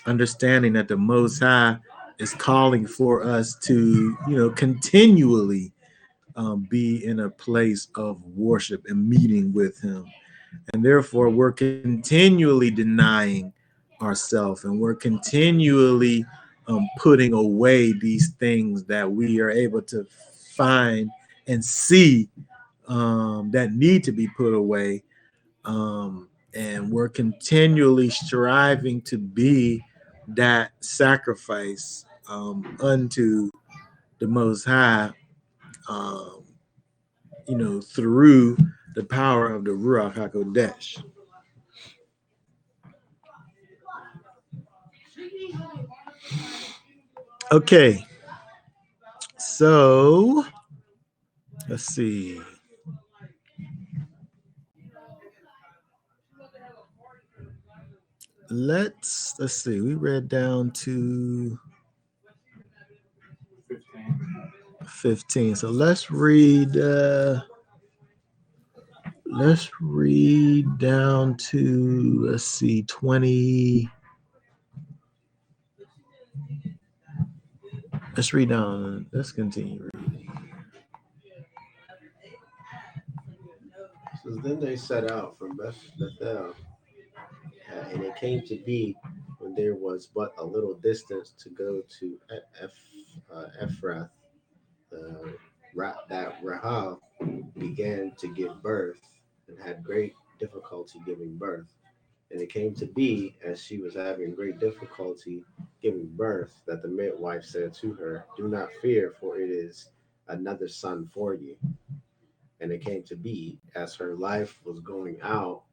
understanding that the Most High is calling for us to continually be in a place of worship and meeting with him, and therefore we're continually denying ourselves, and we're continually putting away these things that we are able to find and see that need to be put away, and we're continually striving to be that sacrifice unto the Most High, through the power of the Ruach HaKodesh. Okay, so let's see. Let's see. We read down to 15. So let's read down to 20. Let's continue reading. So then they set out from Bethel, and it came to be when there was but a little distance to go to Ephrath, that Rahab began to give birth and had great difficulty giving birth. And it came to be, as she was having great difficulty giving birth, that the midwife said to her, "Do not fear, for it is another son for you." And it came to be, as her life was going out,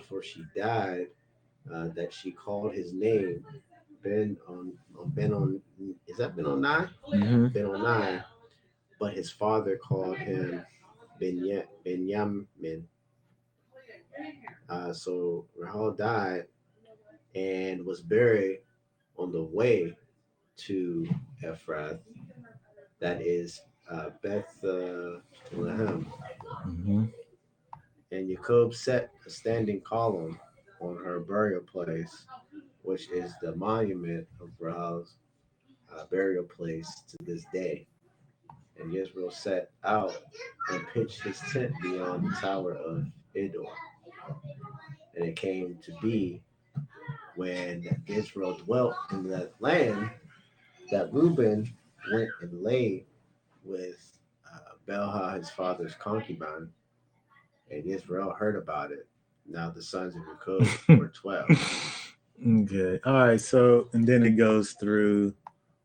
for she died, that she called his name Ben on. Is that Ben on 9? Mm-hmm. Ben on 9. But his father called him Benjamin. So Rahel died and was buried on the way to Ephrath, that is Bethlehem. Mm-hmm. And Jacob set a standing column on her burial place, which is the monument of Rahal's burial place to this day. And Israel set out and pitched his tent beyond the tower of Idor. And it came to be, when Israel dwelt in that land, that Reuben went and lay with Bilhah, his father's concubine, and Israel heard about it. Now the sons of Jacob were 12. Okay. All right. So, and then it goes through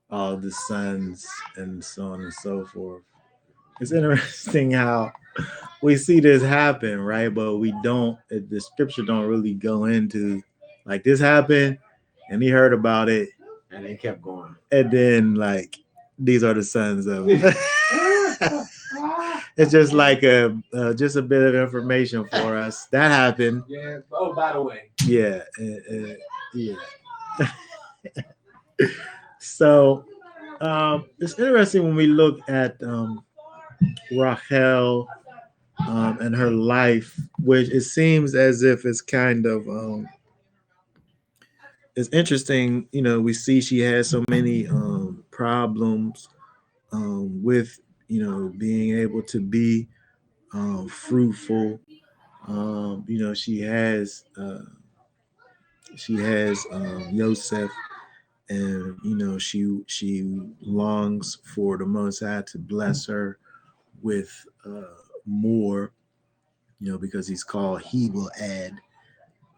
all the sons and so on and so forth. It's interesting how we see this happen, right? But we don't. The scripture don't really go into like this happened, and he heard about it, And they kept going. and then like these are the sons of. It's just like just a bit of information for us that happened. Yeah. Oh, by the way. Yeah. Yeah. So it's interesting when we look at Rachel and her life, which it seems as if it's kind of it's interesting. We see she has so many problems with being able to be fruitful. She has Yosef, and she longs for the Most High to bless her with more, because he's called, he will add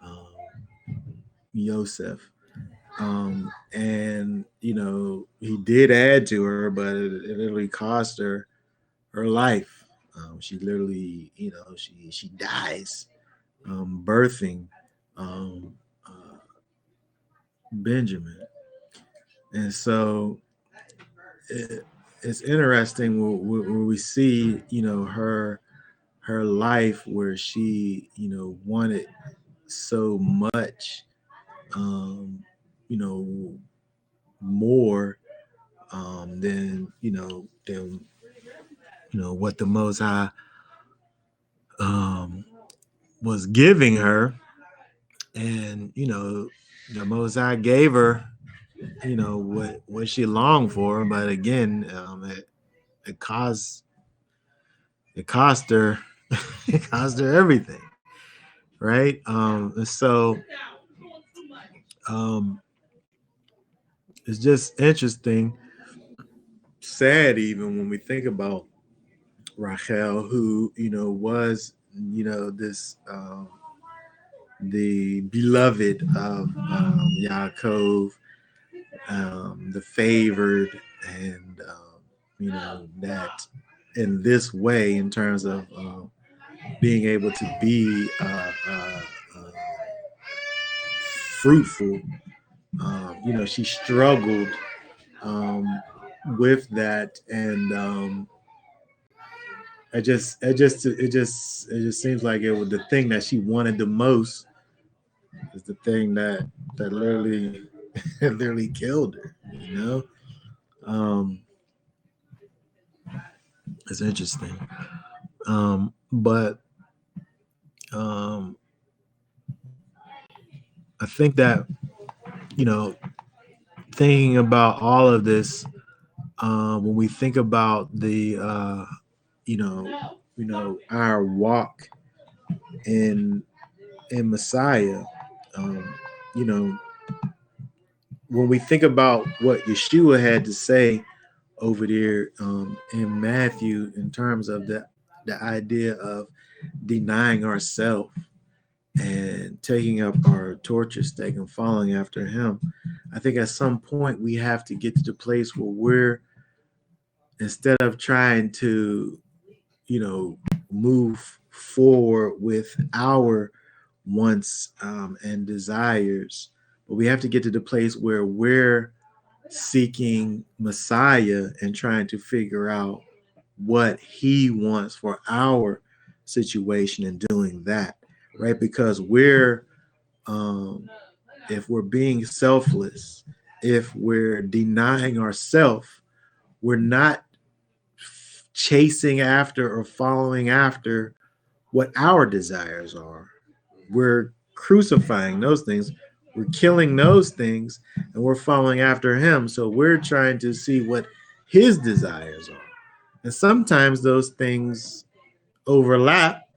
um, Yosef. And he did add to her, but it literally cost her life. She literally, she dies birthing um, uh, Benjamin. And so it's interesting where we see, her life, where she, wanted so much, you know, more than what the Most High was giving her. And the Most High gave her what she longed for, but again, it cost her it cost her everything, right? So it's just interesting, sad even, when we think about Rachel, who was this the beloved of Yaakov, the favored, and that in this way, in terms of being able to be fruitful, she struggled with that, and it just seems like it was the thing that she wanted the most, is the thing that literally literally killed her. It's interesting, but I think that thinking about all of this, when we think about the our walk in Messiah, when we think about what Yeshua had to say over there in Matthew, in terms of the idea of denying ourselves and taking up our torture stake and following after him, I think at some point we have to get to the place where we're, instead of trying to move forward with our wants and desires, but we have to get to the place where we're seeking Messiah and trying to figure out what he wants for our situation and doing that, right? Because we're if we're being selfless, if we're denying ourselves, we're not chasing after or following after what our desires are. We're crucifying those things, we're killing those things, and we're following after him. So we're trying to see what his desires are. And sometimes those things overlap,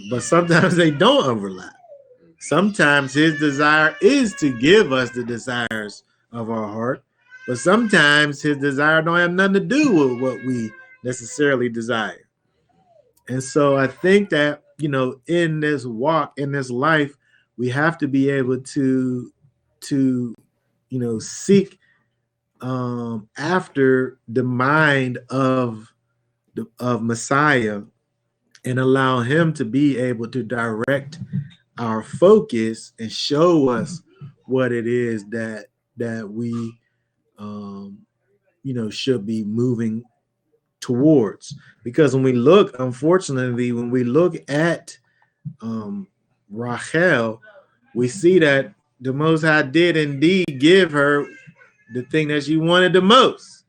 but sometimes they don't overlap. Sometimes his desire is to give us the desires of our heart, but sometimes his desire don't have nothing to do with what we necessarily desire. And so I think that, in this walk, in this life, we have to be able to seek after the mind of Messiah, and allow him to be able to direct our focus and show us what it is that we should be moving towards. Because unfortunately, when we look at Rachel, we see that the Most High did indeed give her the thing that she wanted the most,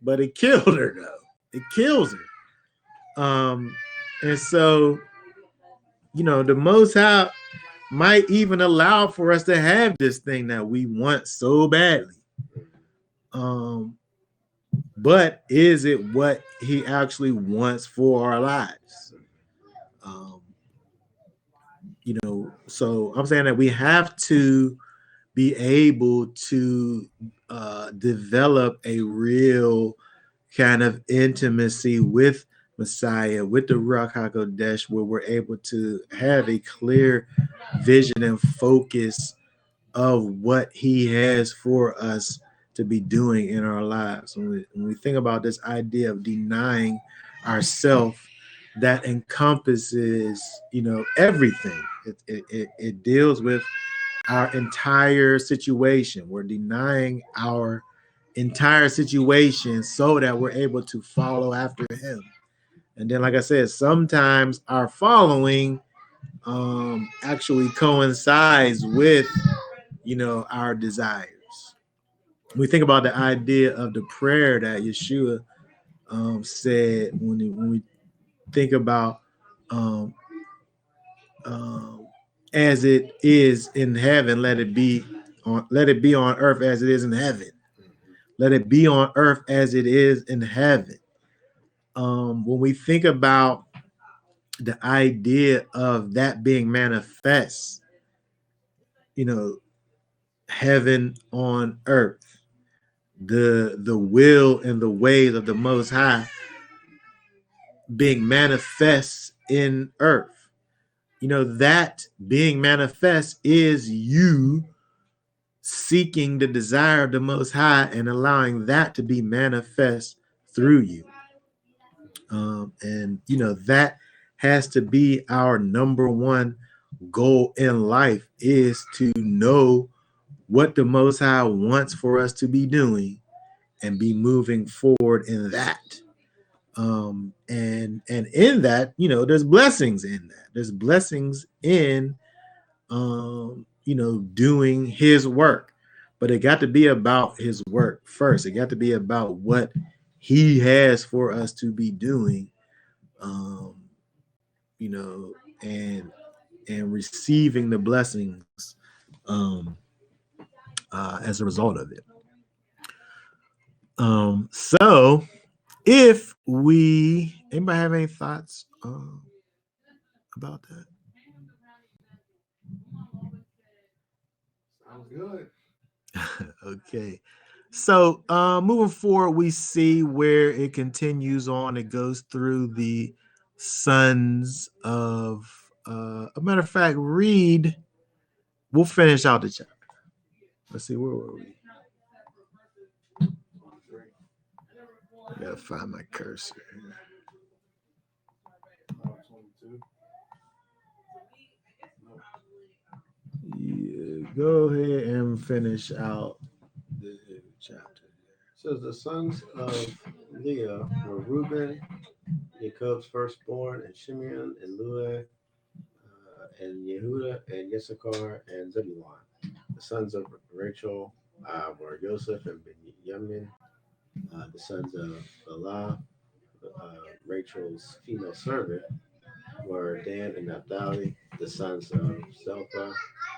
but it killed her, though. It kills her. And so, the Most High might even allow for us to have this thing that we want so badly. but is it what he actually wants for our lives? Um, so I'm saying that we have to be able to develop a real kind of intimacy with Messiah, with the Ruach HaKodesh, where we're able to have a clear vision and focus of what he has for us to be doing in our lives. When we think about this idea of denying ourselves, that encompasses, everything. It deals with our entire situation. We're denying our entire situation so that we're able to follow after him. And then, like I said, sometimes our following actually coincides with, our desires. We think about the idea of the prayer that Yeshua said when we think about um, as it is in heaven, let it be on earth as it is in heaven. Let it be on earth as it is in heaven. When we think about the idea of that being manifest, heaven on earth, the will and the ways of the Most High being manifest in earth. That being manifest is you seeking the desire of the Most High and allowing that to be manifest through you. And that has to be our number one goal in life, is to know what the Most High wants for us to be doing and be moving forward in that. And in that, there's blessings in that. There's blessings in doing his work. But it got to be about his work first. It got to be about what he has for us to be doing, and receiving the blessings as a result of it. So if anybody have any thoughts about that? Sounds good. Okay. So moving forward, we see where it continues on. It goes through the sons of a matter of fact, we'll finish out the chapter. Let's see, where were we? I gotta find my cursor. Yeah, go ahead and finish out the chapter. So the sons of Leah were Reuben, Jacob's firstborn, and Shimeon, and Leuah, and Yehuda, and Issachar, and Zebulun. The sons of Rachel were Joseph and Benjamin. The sons of Bala, Rachel's female servant, were Dan and Naphtali. The sons of Zelpah,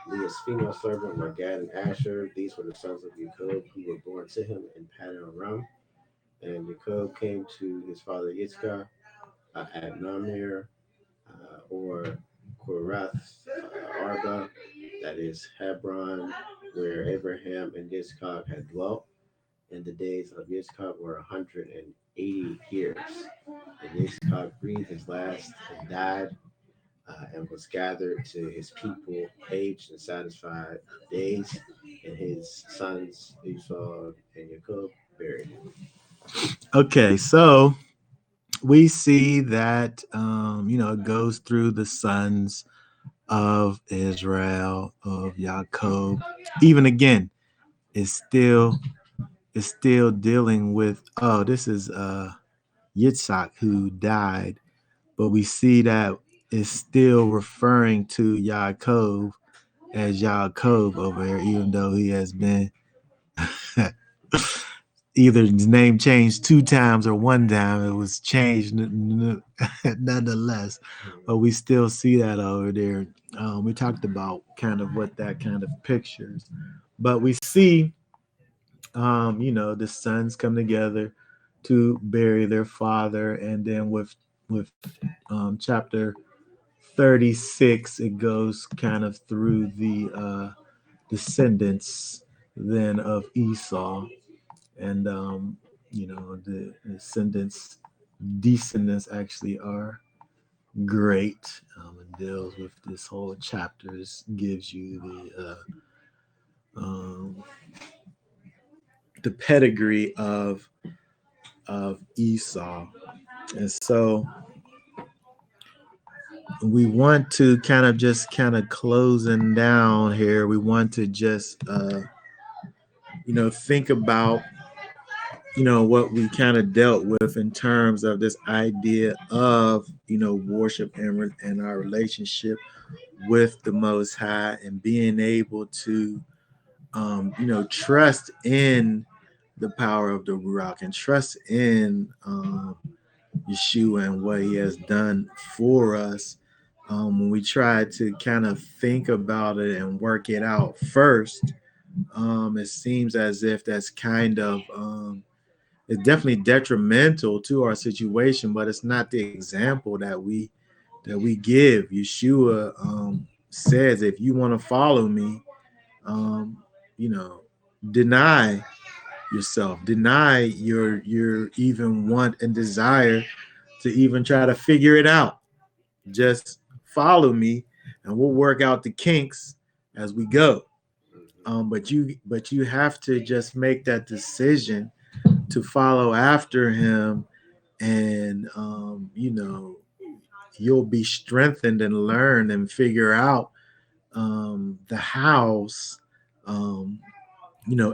Leah's female servant, were Gad and Asher. These were the sons of Jacob who were born to him in Paddan Aram. And Jacob came to his father Yitzchak at Namir, or Korath Arba, that is Hebron, where Abraham and Yitzchak had dwelt. And the days of Yitzchak were 180 years. And Yitzchak breathed his last and died, and was gathered to his people, aged and satisfied days, and his sons Esau and Jacob buried him. Okay, so we see that it goes through the sons of Israel, of Jacob. Even again, it's still dealing with, this is Yitzhak who died, but we see that it's still referring to Yaakov as Yaakov over here, even though he has been either his name changed 2 times or 1 time. It was changed nonetheless, but we still see that over there. We talked about kind of what that kind of pictures, but we see, the sons come together. to bury their father, and then with chapter 36, it goes kind of through the descendants then of Esau, and the descendants actually are great. It deals with this whole chapters, gives you the pedigree of Esau, and so we want to kind of closing down here. We want to just think about what we kind of dealt with in terms of this idea of worship and our relationship with the Most High, and being able to trust in the power of the Ruach, and trust in Yeshua and what he has done for us. When we try to kind of think about it and work it out first, it seems as if that's kind of it's definitely detrimental to our situation, but it's not the example that we give. Yeshua says, if you want to follow me, you know, deny yourself, deny your even want and desire to even try to figure it out. Just follow me, and we'll work out the kinks as we go. But you have to just make that decision to follow after him, and you'll be strengthened and learn and figure out the hows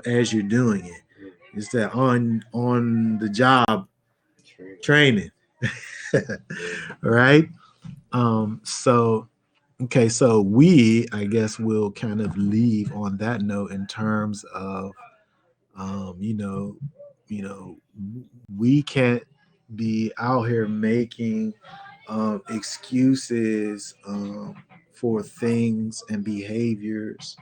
as you're doing it. It's that on the job training. Right. So okay, so I guess we'll kind of leave on that note in terms of we can't be out here making excuses for things and behaviors.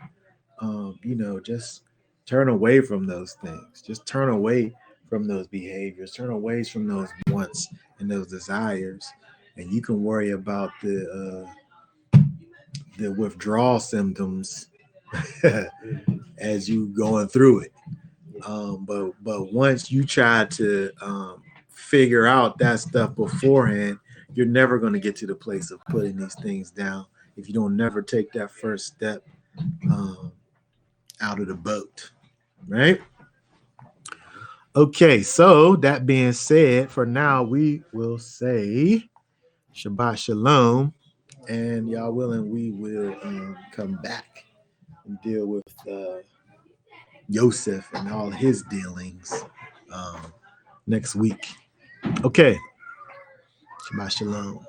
Just turn away from those things. Just turn away from those behaviors. Turn away from those wants and those desires, and you can worry about the withdrawal symptoms as you going through it. But once you try to figure out that stuff beforehand, you're never going to get to the place of putting these things down if you don't never take that first step out of the boat, right? Okay, so that being said, for now we will say Shabbat Shalom, and y'all willing, we will come back and deal with Yosef and all his dealings next week. Okay, Shabbat Shalom.